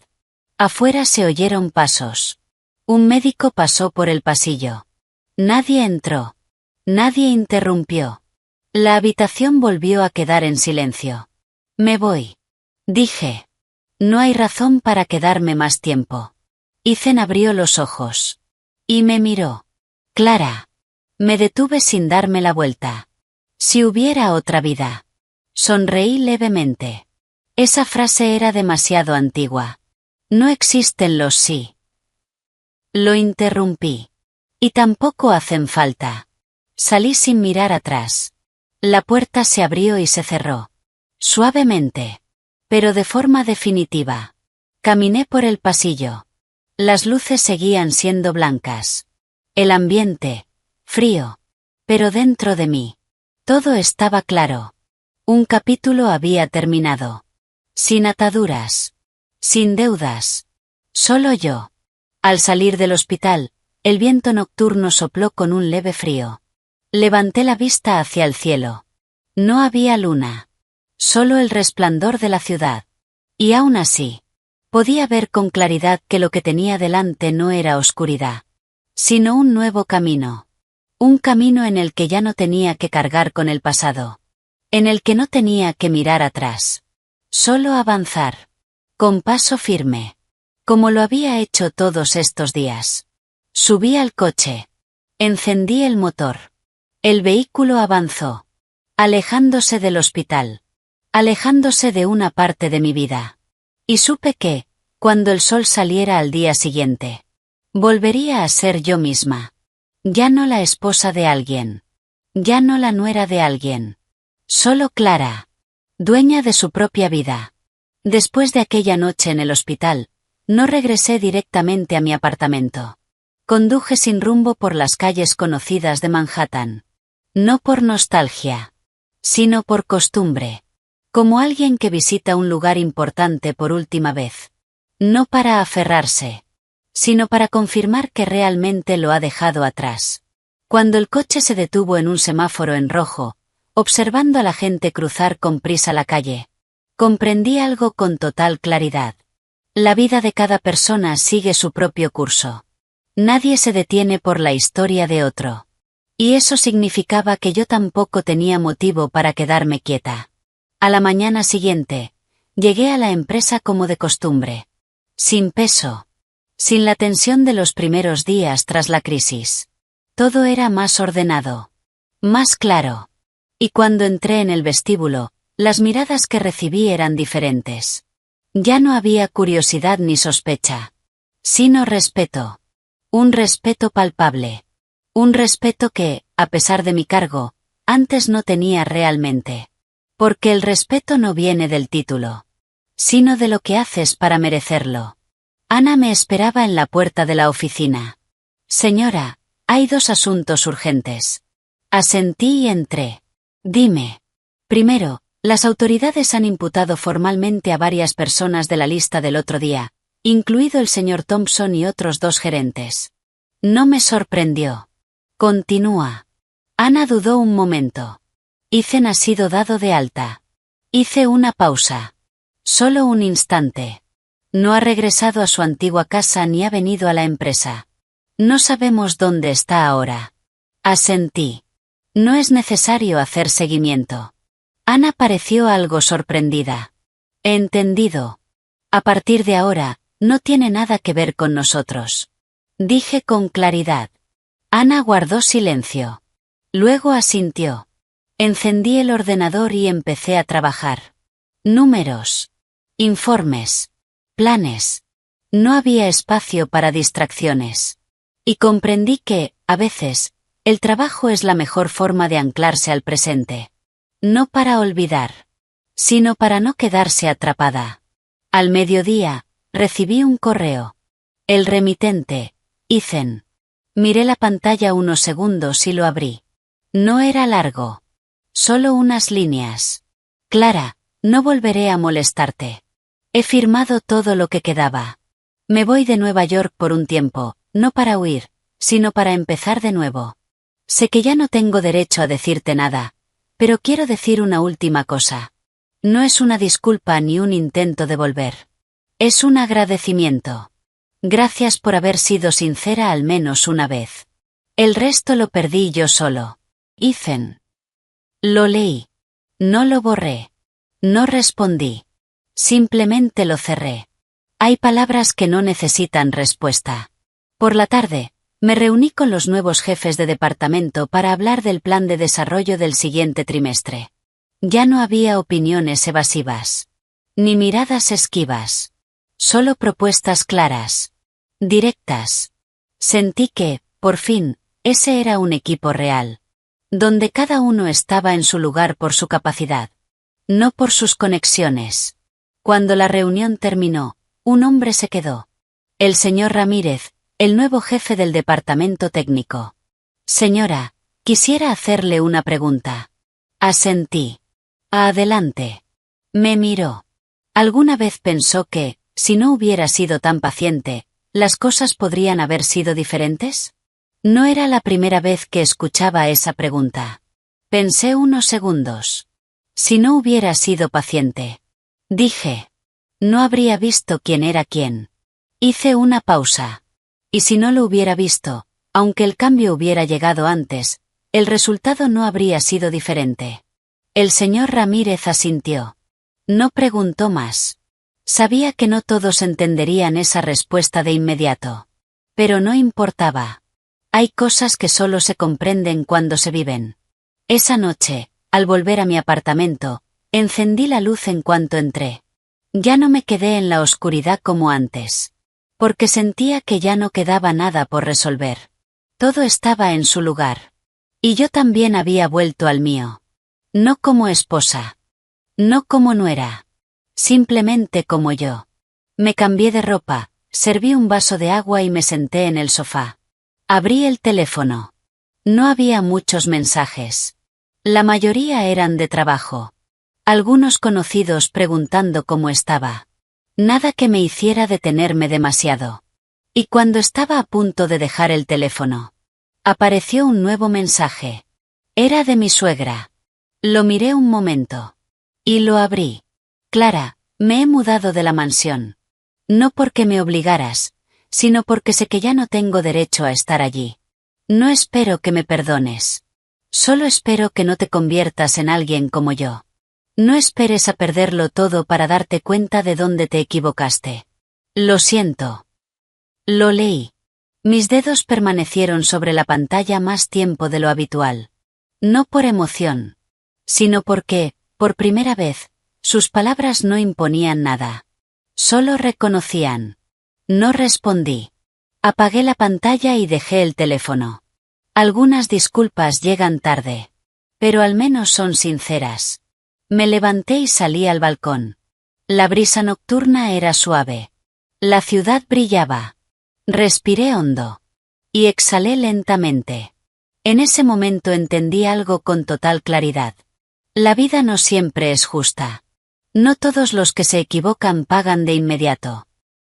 Afuera se oyeron pasos. Un médico pasó por el pasillo. Nadie entró. Nadie interrumpió. La habitación volvió a quedar en silencio. Me voy. Dije. No hay razón para quedarme más tiempo. Ethan abrió los ojos. Y me miró. Clara. Me detuve sin darme la vuelta. Si hubiera otra vida. Sonreí levemente. Esa frase era demasiado antigua. No existen los sí. Lo interrumpí. Y tampoco hacen falta. Salí sin mirar atrás. La puerta se abrió y se cerró. Suavemente. Pero de forma definitiva. Caminé por el pasillo. Las luces seguían siendo blancas. El ambiente, frío. Pero dentro de mí. Todo estaba claro. Un capítulo había terminado. Sin ataduras. Sin deudas. Solo yo. Al salir del hospital, el viento nocturno sopló con un leve frío. Levanté la vista hacia el cielo. No había luna. Solo el resplandor de la ciudad. Y aún así, podía ver con claridad que lo que tenía delante no era oscuridad, sino un nuevo camino. Un camino en el que ya no tenía que cargar con el pasado. En el que no tenía que mirar atrás. Solo avanzar. Con paso firme. Como lo había hecho todos estos días. Subí al coche. Encendí el motor. El vehículo avanzó. Alejándose del hospital. Alejándose de una parte de mi vida. Y supe que, cuando el sol saliera al día siguiente, volvería a ser yo misma. Ya no la esposa de alguien. Ya no la nuera de alguien. Solo Clara. Dueña de su propia vida. Después de aquella noche en el hospital, no regresé directamente a mi apartamento. Conduje sin rumbo por las calles conocidas de Manhattan. No por nostalgia, sino por costumbre. Como alguien que visita un lugar importante por última vez. No para aferrarse, sino para confirmar que realmente lo ha dejado atrás. Cuando el coche se detuvo en un semáforo en rojo, observando a la gente cruzar con prisa la calle, comprendí algo con total claridad. La vida de cada persona sigue su propio curso. Nadie se detiene por la historia de otro. Y eso significaba que yo tampoco tenía motivo para quedarme quieta. A la mañana siguiente, llegué a la empresa como de costumbre. Sin peso. Sin la tensión de los primeros días tras la crisis. Todo era más ordenado. Más claro. Y cuando entré en el vestíbulo, las miradas que recibí eran diferentes. Ya no había curiosidad ni sospecha. Sino respeto. Un respeto palpable. Un respeto que, a pesar de mi cargo, antes no tenía realmente. Porque el respeto no viene del título. Sino de lo que haces para merecerlo. Ana me esperaba en la puerta de la oficina. Señora, hay 2 asuntos urgentes. Asentí y entré. Dime. Primero, las autoridades han imputado formalmente a varias personas de la lista del otro día, incluido el señor Thompson y otros 2 gerentes. No me sorprendió. Continúa. Ana dudó un momento. Ethan ha sido dado de alta. Hice una pausa. Solo un instante. No ha regresado a su antigua casa ni ha venido a la empresa. No sabemos dónde está ahora. Asentí. No es necesario hacer seguimiento. Ana pareció algo sorprendida. Entendido. A partir de ahora, no tiene nada que ver con nosotros. Dije con claridad. Ana guardó silencio. Luego asintió. Encendí el ordenador y empecé a trabajar. Números. Informes. Planes. No había espacio para distracciones. Y comprendí que, a veces, el trabajo es la mejor forma de anclarse al presente. No para olvidar, sino para no quedarse atrapada. Al mediodía, recibí un correo. El remitente, Ethan. Miré la pantalla unos segundos y lo abrí. No era largo. Solo unas líneas. Clara, no volveré a molestarte. He firmado todo lo que quedaba. Me voy de Nueva York por un tiempo, no para huir, sino para empezar de nuevo. Sé que ya no tengo derecho a decirte nada, pero quiero decir una última cosa. No es una disculpa ni un intento de volver. Es un agradecimiento. Gracias por haber sido sincera al menos una vez. El resto lo perdí yo solo. Ethan. Lo leí. No lo borré. No respondí. Simplemente lo cerré. Hay palabras que no necesitan respuesta. Por la tarde, me reuní con los nuevos jefes de departamento para hablar del plan de desarrollo del siguiente trimestre. Ya no había opiniones evasivas. Ni miradas esquivas. Solo propuestas claras. Directas. Sentí que, por fin, ese era un equipo real. Donde cada uno estaba en su lugar por su capacidad. No por sus conexiones. Cuando la reunión terminó, un hombre se quedó. El señor Ramírez, el nuevo jefe del departamento técnico. Señora, quisiera hacerle una pregunta. Asentí. Adelante. Me miró. ¿Alguna vez pensó que, si no hubiera sido tan paciente, las cosas podrían haber sido diferentes? No era la primera vez que escuchaba esa pregunta. Pensé unos segundos. Si no hubiera sido paciente. Dije. No habría visto quién era quién. Hice una pausa. Y si no lo hubiera visto, aunque el cambio hubiera llegado antes, el resultado no habría sido diferente. El señor Ramírez asintió. No preguntó más. Sabía que no todos entenderían esa respuesta de inmediato. Pero no importaba. Hay cosas que solo se comprenden cuando se viven. Esa noche, al volver a mi apartamento, encendí la luz en cuanto entré. Ya no me quedé en la oscuridad como antes. Porque sentía que ya no quedaba nada por resolver. Todo estaba en su lugar. Y yo también había vuelto al mío. No como esposa. No como nuera. Simplemente como yo. Me cambié de ropa, serví un vaso de agua y me senté en el sofá. Abrí el teléfono. No había muchos mensajes. La mayoría eran de trabajo. Algunos conocidos preguntando cómo estaba. Nada que me hiciera detenerme demasiado. Y cuando estaba a punto de dejar el teléfono, apareció un nuevo mensaje. Era de mi suegra. Lo miré un momento. Y lo abrí. Clara, me he mudado de la mansión. No porque me obligaras, sino porque sé que ya no tengo derecho a estar allí. No espero que me perdones. Solo espero que no te conviertas en alguien como yo. No esperes a perderlo todo para darte cuenta de dónde te equivocaste. Lo siento. Lo leí. Mis dedos permanecieron sobre la pantalla más tiempo de lo habitual. No por emoción, sino porque, por primera vez, sus palabras no imponían nada. Solo reconocían. No respondí. Apagué la pantalla y dejé el teléfono. Algunas disculpas llegan tarde. Pero al menos son sinceras. Me levanté y salí al balcón. La brisa nocturna era suave. La ciudad brillaba. Respiré hondo. Y exhalé lentamente. En ese momento entendí algo con total claridad. La vida no siempre es justa. No todos los que se equivocan pagan de inmediato.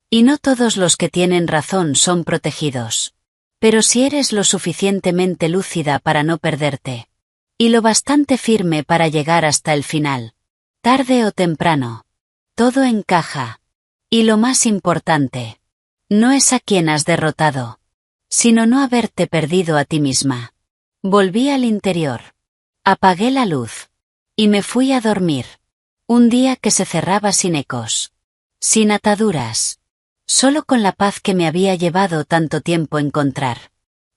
Y no todos los que tienen razón son protegidos. Pero si eres lo suficientemente lúcida para no perderte. Y lo bastante firme para llegar hasta el final. Tarde o temprano. Todo encaja. Y lo más importante. No es a quien has derrotado. Sino no haberte perdido a ti misma. Volví al interior. Apagué la luz. Y me fui a dormir. Un día que se cerraba sin ecos. Sin ataduras. Solo con la paz que me había llevado tanto tiempo encontrar.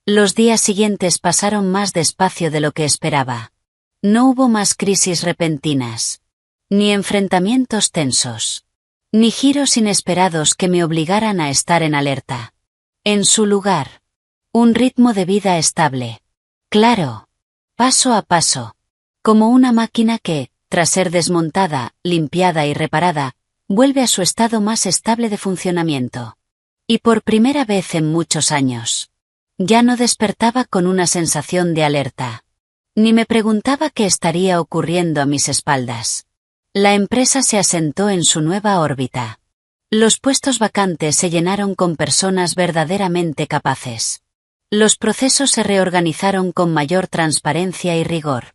Los días siguientes pasaron más despacio de lo que esperaba. No hubo más crisis repentinas. Ni enfrentamientos tensos. Ni giros inesperados que me obligaran a estar en alerta. En su lugar. Un ritmo de vida estable. Claro. Paso a paso. Como una máquina que, tras ser desmontada, limpiada y reparada, vuelve a su estado más estable de funcionamiento. Y por primera vez en muchos años. Ya no despertaba con una sensación de alerta. Ni me preguntaba qué estaría ocurriendo a mis espaldas. La empresa se asentó en su nueva órbita. Los puestos vacantes se llenaron con personas verdaderamente capaces. Los procesos se reorganizaron con mayor transparencia y rigor.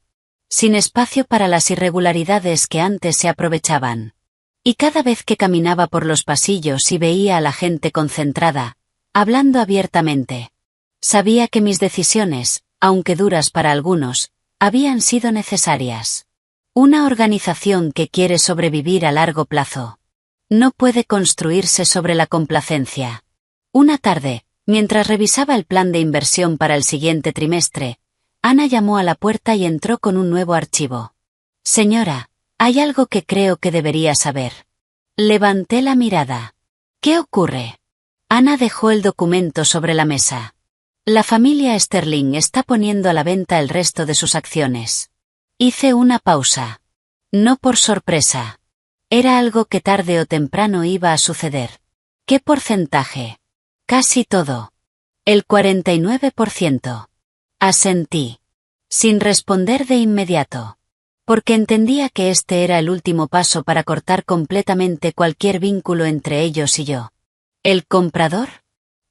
Sin espacio para las irregularidades que antes se aprovechaban. Y cada vez que caminaba por los pasillos y veía a la gente concentrada, hablando abiertamente, sabía que mis decisiones, aunque duras para algunos, habían sido necesarias. Una organización que quiere sobrevivir a largo plazo. No puede construirse sobre la complacencia. Una tarde, mientras revisaba el plan de inversión para el siguiente trimestre, Ana llamó a la puerta y entró con un nuevo archivo. Señora, hay algo que creo que debería saber. Levanté la mirada. ¿Qué ocurre? Ana dejó el documento sobre la mesa. La familia Sterling está poniendo a la venta el resto de sus acciones. Hice una pausa. No por sorpresa. Era algo que tarde o temprano iba a suceder. ¿Qué porcentaje? Casi todo. El 49%. Asentí. Sin responder de inmediato. Porque entendía que este era el último paso para cortar completamente cualquier vínculo entre ellos y yo. ¿El comprador?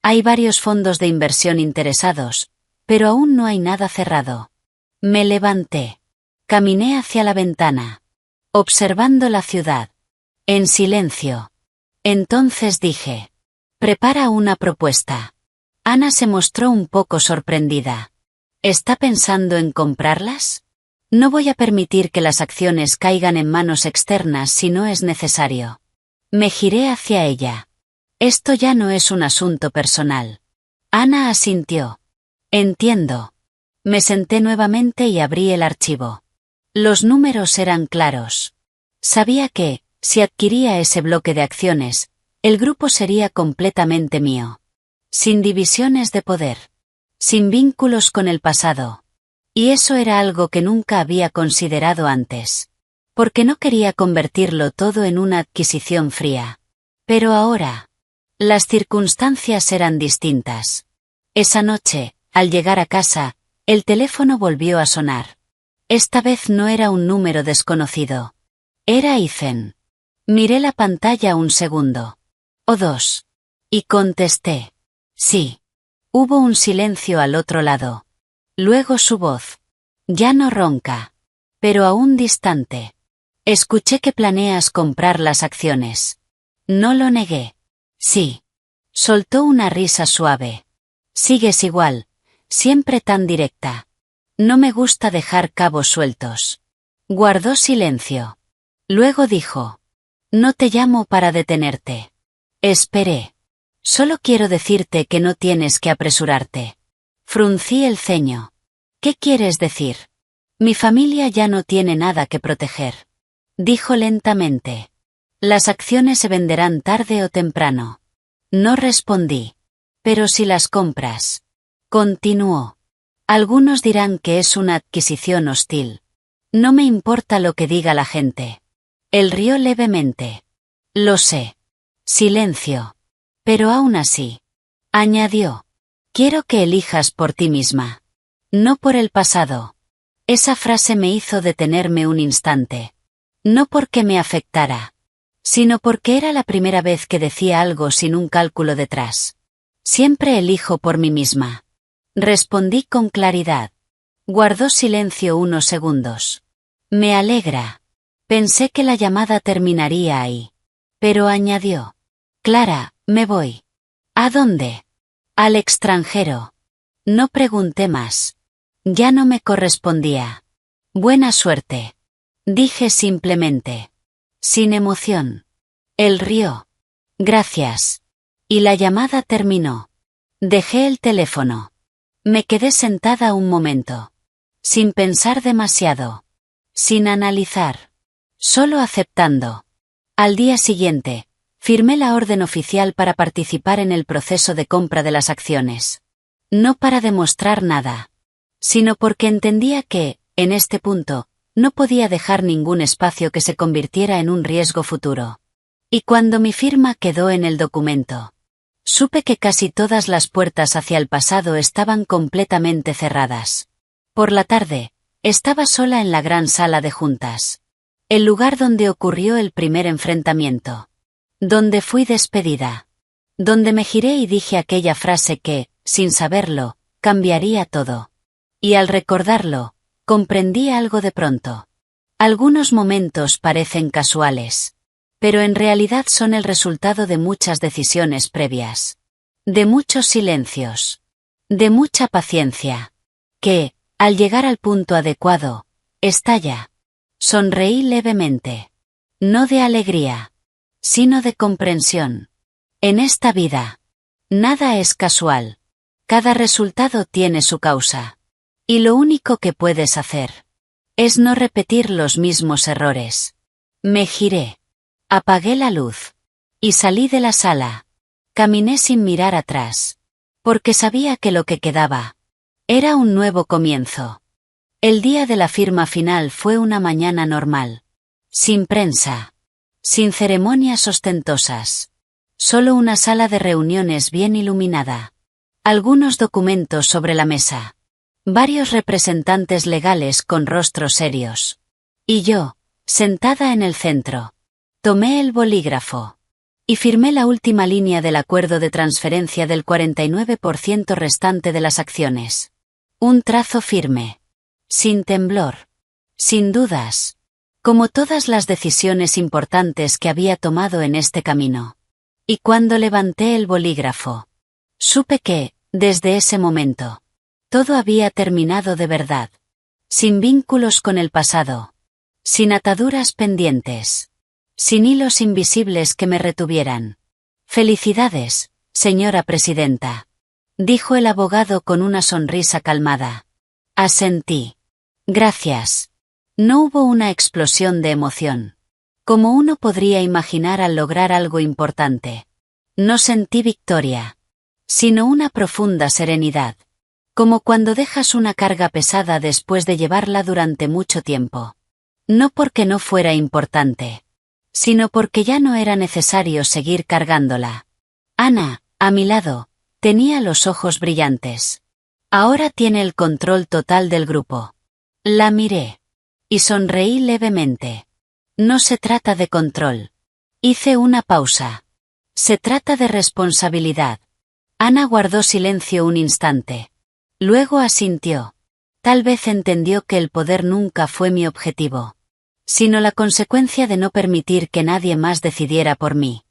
Hay varios fondos de inversión interesados, pero aún no hay nada cerrado. Me levanté. Caminé hacia la ventana. Observando la ciudad. En silencio. Entonces dije. Prepara una propuesta. Ana se mostró un poco sorprendida. ¿Está pensando en comprarlas? No voy a permitir que las acciones caigan en manos externas si no es necesario. Me giré hacia ella. Esto ya no es un asunto personal. Ana asintió. Entiendo. Me senté nuevamente y abrí el archivo. Los números eran claros. Sabía que, si adquiría ese bloque de acciones, el grupo sería completamente mío. Sin divisiones de poder. Sin vínculos con el pasado. Y eso era algo que nunca había considerado antes. Porque no quería convertirlo todo en una adquisición fría. Pero ahora. Las circunstancias eran distintas. Esa noche, al llegar a casa, el teléfono volvió a sonar. Esta vez no era un número desconocido. Era Ethan. Miré la pantalla un segundo. O dos. Y contesté. Sí. Hubo un silencio al otro lado. Luego su voz. Ya no ronca. Pero aún distante. Escuché que planeas comprar las acciones. No lo negué. Sí. Soltó una risa suave. Sigues igual, siempre tan directa. No me gusta dejar cabos sueltos. Guardó silencio. Luego dijo. No te llamo para detenerte. Esperé. Solo quiero decirte que no tienes que apresurarte. Fruncí el ceño. ¿Qué quieres decir? Mi familia ya no tiene nada que proteger. Dijo lentamente. Las acciones se venderán tarde o temprano. No respondí. Pero si las compras. Continuó. Algunos dirán que es una adquisición hostil. No me importa lo que diga la gente. Él rió levemente. Lo sé. Silencio. Pero aún así. Añadió. Quiero que elijas por ti misma. No por el pasado. Esa frase me hizo detenerme un instante. No porque me afectara. Sino porque era la primera vez que decía algo sin un cálculo detrás. Siempre elijo por mí misma. Respondí con claridad. Guardó silencio unos segundos. Me alegra. Pensé que la llamada terminaría ahí. Pero añadió. Clara, me voy. ¿A dónde? Al extranjero. No pregunté más. Ya no me correspondía. Buena suerte. Dije simplemente. Sin emoción. Él rió. Gracias. Y la llamada terminó. Dejé el teléfono. Me quedé sentada un momento. Sin pensar demasiado. Sin analizar. Solo aceptando. Al día siguiente, firmé la orden oficial para participar en el proceso de compra de las acciones. No para demostrar nada. Sino porque entendía que, en este punto, no podía dejar ningún espacio que se convirtiera en un riesgo futuro. Y cuando mi firma quedó en el documento, supe que casi todas las puertas hacia el pasado estaban completamente cerradas. Por la tarde, estaba sola en la gran sala de juntas. El lugar donde ocurrió el primer enfrentamiento. Donde fui despedida. Donde me giré y dije aquella frase que, sin saberlo, cambiaría todo. Y al recordarlo, comprendí algo de pronto. Algunos momentos parecen casuales. Pero en realidad son el resultado de muchas decisiones previas. De muchos silencios. De mucha paciencia. Que, al llegar al punto adecuado, estalla. Sonreí levemente. No de alegría. Sino de comprensión. En esta vida. Nada es casual. Cada resultado tiene su causa. Y lo único que puedes hacer. Es no repetir los mismos errores. Me giré. Apagué la luz. Y salí de la sala. Caminé sin mirar atrás. Porque sabía que lo que quedaba. Era un nuevo comienzo. El día de la firma final fue una mañana normal. Sin prensa. Sin ceremonias ostentosas. Solo una sala de reuniones bien iluminada. Algunos documentos sobre la mesa. Varios representantes legales con rostros serios. Y yo, sentada en el centro. Tomé el bolígrafo. Y firmé la última línea del acuerdo de transferencia del 49% restante de las acciones. Un trazo firme. Sin temblor. Sin dudas. Como todas las decisiones importantes que había tomado en este camino. Y cuando levanté el bolígrafo, supe que, desde ese momento, todo había terminado de verdad. Sin vínculos con el pasado. Sin ataduras pendientes. Sin hilos invisibles que me retuvieran. Felicidades, señora presidenta. Dijo el abogado con una sonrisa calmada. Asentí. Gracias. No hubo una explosión de emoción. Como uno podría imaginar al lograr algo importante. No sentí victoria. Sino una profunda serenidad. Como cuando dejas una carga pesada después de llevarla durante mucho tiempo. No porque no fuera importante. Sino porque ya no era necesario seguir cargándola. Ana, a mi lado, tenía los ojos brillantes. Ahora tiene el control total del grupo. La miré. Y sonreí levemente. No se trata de control. Hice una pausa. Se trata de responsabilidad. Ana guardó silencio un instante. Luego asintió. Tal vez entendió que el poder nunca fue mi objetivo. Sino la consecuencia de no permitir que nadie más decidiera por mí.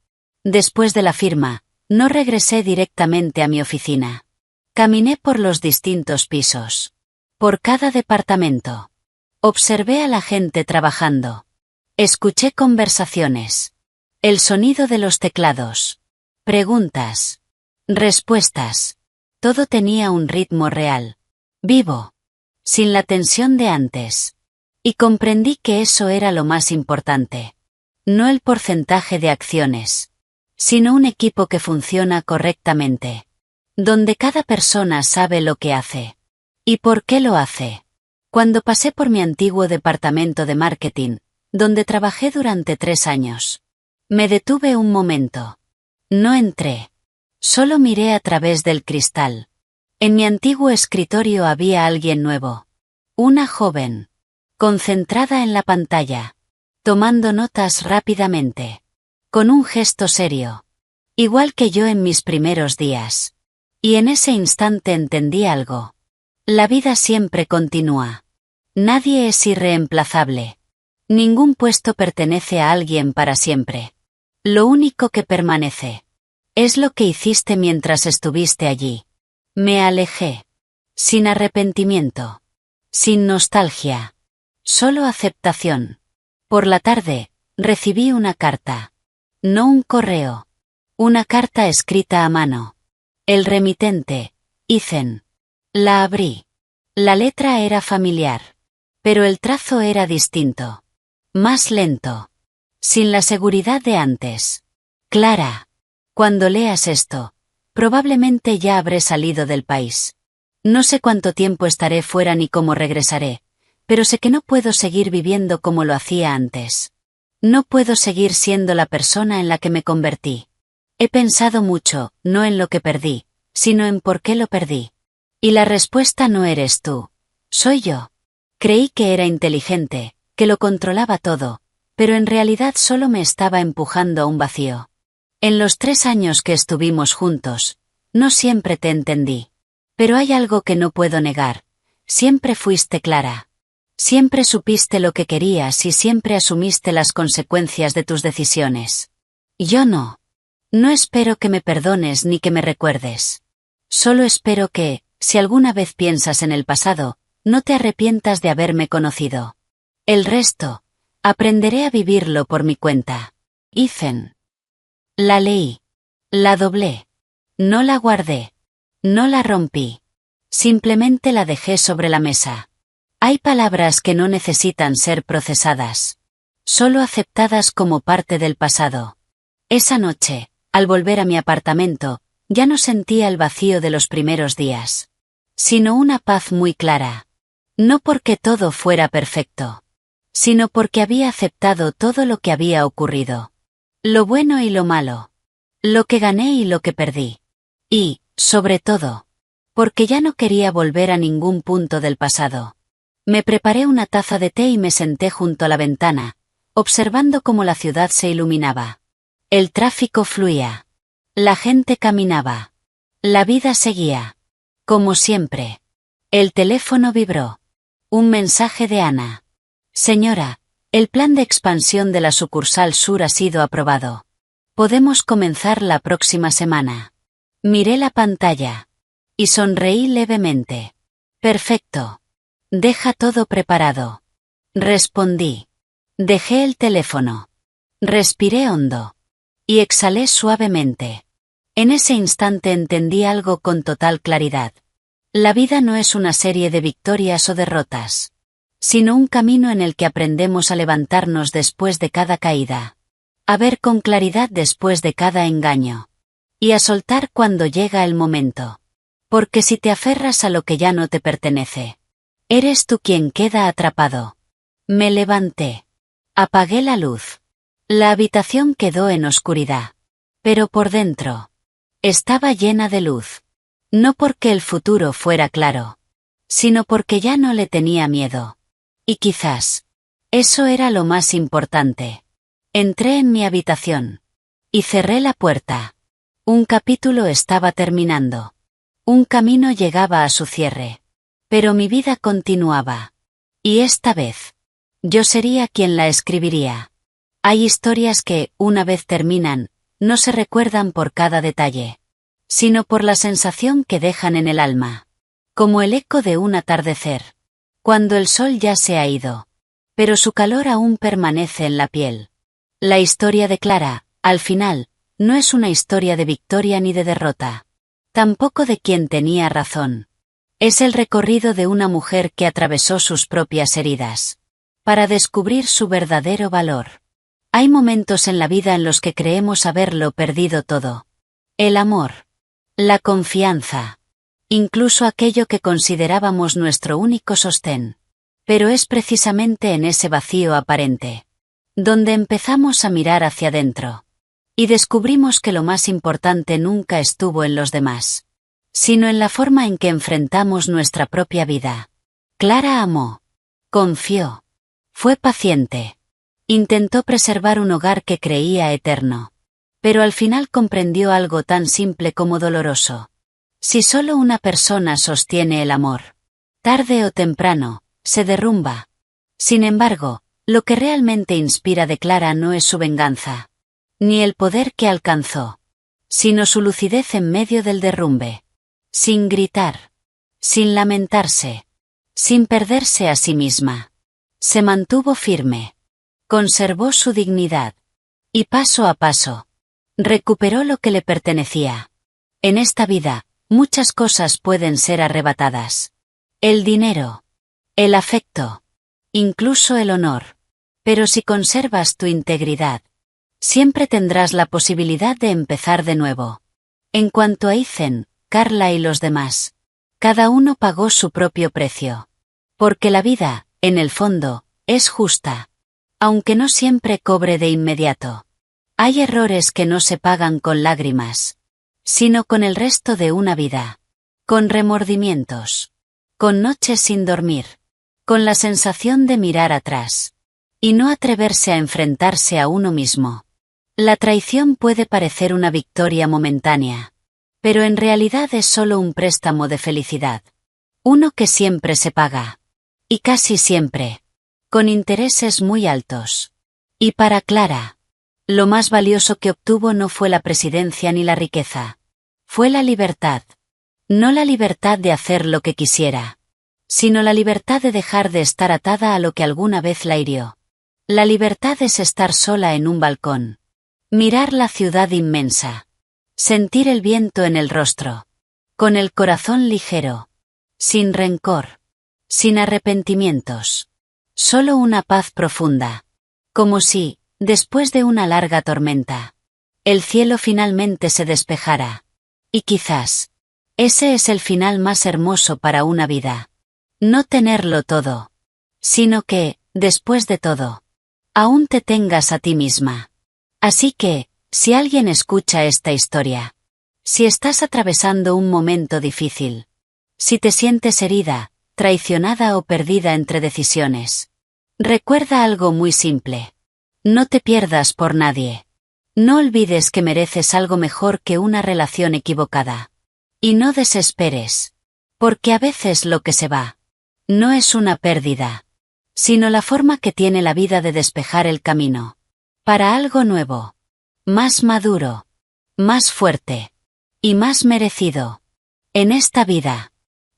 Después de la firma, no regresé directamente a mi oficina. Caminé por los distintos pisos. Por cada departamento. Observé a la gente trabajando. Escuché conversaciones. El sonido de los teclados. Preguntas. Respuestas. Todo tenía un ritmo real. Vivo. Sin la tensión de antes. Y comprendí que eso era lo más importante. No el porcentaje de acciones, sino un equipo que funciona correctamente. Donde cada persona sabe lo que hace. ¿Y por qué lo hace? Cuando pasé por mi antiguo departamento de marketing, donde trabajé durante 3 años, me detuve un momento. No entré. Solo miré a través del cristal. En mi antiguo escritorio había alguien nuevo. Una joven. Concentrada en la pantalla. Tomando notas rápidamente. Con un gesto serio. Igual que yo en mis primeros días. Y en ese instante entendí algo. La vida siempre continúa. Nadie es irreemplazable. Ningún puesto pertenece a alguien para siempre. Lo único que permanece es lo que hiciste mientras estuviste allí. Me alejé. Sin arrepentimiento. Sin nostalgia. Solo aceptación. Por la tarde, recibí una carta. No un correo. Una carta escrita a mano. El remitente, Ethan. La abrí. La letra era familiar. Pero el trazo era distinto. Más lento. Sin la seguridad de antes. Clara. Cuando leas esto, probablemente ya habré salido del país. No sé cuánto tiempo estaré fuera ni cómo regresaré, pero sé que no puedo seguir viviendo como lo hacía antes. No puedo seguir siendo la persona en la que me convertí. He pensado mucho, no en lo que perdí, sino en por qué lo perdí. Y la respuesta no eres tú. Soy yo. Creí que era inteligente, que lo controlaba todo, pero en realidad solo me estaba empujando a un vacío. En los 3 años que estuvimos juntos, no siempre te entendí. Pero hay algo que no puedo negar. Siempre fuiste clara. Siempre supiste lo que querías y siempre asumiste las consecuencias de tus decisiones. Yo no. No espero que me perdones ni que me recuerdes. Solo espero que, si alguna vez piensas en el pasado, no te arrepientas de haberme conocido. El resto, aprenderé a vivirlo por mi cuenta. Ethan. La leí. La doblé. No la guardé. No la rompí. Simplemente la dejé sobre la mesa. Hay palabras que no necesitan ser procesadas. Solo aceptadas como parte del pasado. Esa noche, al volver a mi apartamento, ya no sentía el vacío de los primeros días. Sino una paz muy clara. No porque todo fuera perfecto. Sino porque había aceptado todo lo que había ocurrido. Lo bueno y lo malo. Lo que gané y lo que perdí. Y, sobre todo, porque ya no quería volver a ningún punto del pasado. Me preparé una taza de té y me senté junto a la ventana, observando cómo la ciudad se iluminaba. El tráfico fluía. La gente caminaba. La vida seguía. Como siempre. El teléfono vibró. Un mensaje de Ana. Señora, el plan de expansión de la sucursal sur ha sido aprobado. Podemos comenzar la próxima semana. Miré la pantalla. Y sonreí levemente. Perfecto. Deja todo preparado. Respondí. Dejé el teléfono. Respiré hondo. Y exhalé suavemente. En ese instante entendí algo con total claridad. La vida no es una serie de victorias o derrotas, sino un camino en el que aprendemos a levantarnos después de cada caída, a ver con claridad después de cada engaño, y a soltar cuando llega el momento. Porque si te aferras a lo que ya no te pertenece, eres tú quien queda atrapado. Me levanté. Apagué la luz. La habitación quedó en oscuridad. Pero por dentro, estaba llena de luz. No porque el futuro fuera claro, sino porque ya no le tenía miedo. Y quizás, eso era lo más importante. Entré en mi habitación. Y cerré la puerta. Un capítulo estaba terminando. Un camino llegaba a su cierre. Pero mi vida continuaba. Y esta vez, yo sería quien la escribiría. Hay historias que, una vez terminan, no se recuerdan por cada detalle, sino por la sensación que dejan en el alma. Como el eco de un atardecer, cuando el sol ya se ha ido, pero su calor aún permanece en la piel. La historia de Clara, al final, no es una historia de victoria ni de derrota. Tampoco de quien tenía razón. Es el recorrido de una mujer que atravesó sus propias heridas, para descubrir su verdadero valor. Hay momentos en la vida en los que creemos haberlo perdido todo. El amor, la confianza, incluso aquello que considerábamos nuestro único sostén. Pero es precisamente en ese vacío aparente, donde empezamos a mirar hacia adentro. Y descubrimos que lo más importante nunca estuvo en los demás, sino en la forma en que enfrentamos nuestra propia vida. Clara amó, confió, fue paciente, intentó preservar un hogar que creía eterno, pero al final comprendió algo tan simple como doloroso. Si solo una persona sostiene el amor, tarde o temprano, se derrumba. Sin embargo, lo que realmente inspira de Clara no es su venganza, ni el poder que alcanzó, sino su lucidez en medio del derrumbe. Sin gritar, sin lamentarse, sin perderse a sí misma. Se mantuvo firme, conservó su dignidad, y paso a paso, recuperó lo que le pertenecía. En esta vida, muchas cosas pueden ser arrebatadas. El dinero, el afecto, incluso el honor. Pero si conservas tu integridad, siempre tendrás la posibilidad de empezar de nuevo. En cuanto a Ethan, Carla y los demás, cada uno pagó su propio precio. Porque la vida, en el fondo, es justa. Aunque no siempre cobre de inmediato. Hay errores que no se pagan con lágrimas, sino con el resto de una vida. Con remordimientos. Con noches sin dormir. Con la sensación de mirar atrás. Y no atreverse a enfrentarse a uno mismo. La traición puede parecer una victoria momentánea, pero en realidad es solo un préstamo de felicidad. Uno que siempre se paga. Y casi siempre, con intereses muy altos. Y para Clara, lo más valioso que obtuvo no fue la presidencia ni la riqueza. Fue la libertad. No la libertad de hacer lo que quisiera, sino la libertad de dejar de estar atada a lo que alguna vez la hirió. La libertad es estar sola en un balcón. Mirar la ciudad inmensa. Sentir el viento en el rostro. Con el corazón ligero. Sin rencor. Sin arrepentimientos. Solo una paz profunda. Como si, después de una larga tormenta, el cielo finalmente se despejara. Y quizás, ese es el final más hermoso para una vida. No tenerlo todo. Sino que, después de todo, aún te tengas a ti misma. Así que, si alguien escucha esta historia, si estás atravesando un momento difícil, si te sientes herida, traicionada o perdida entre decisiones, recuerda algo muy simple. No te pierdas por nadie. No olvides que mereces algo mejor que una relación equivocada. Y no desesperes. Porque a veces lo que se va, no es una pérdida, sino la forma que tiene la vida de despejar el camino. Para algo nuevo. Más maduro. Más fuerte. Y más merecido. En esta vida,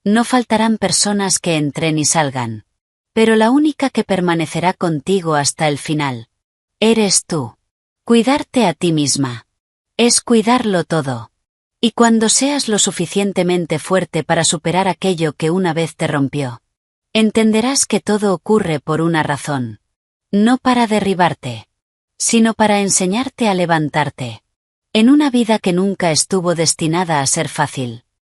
no faltarán personas que entren y salgan. Pero la única que permanecerá contigo hasta el final, eres tú. Cuidarte a ti misma. Es cuidarlo todo. Y cuando seas lo suficientemente fuerte para superar aquello que una vez te rompió, entenderás que todo ocurre por una razón. No para derribarte, sino para enseñarte a levantarte. En una vida que nunca estuvo destinada a ser fácil.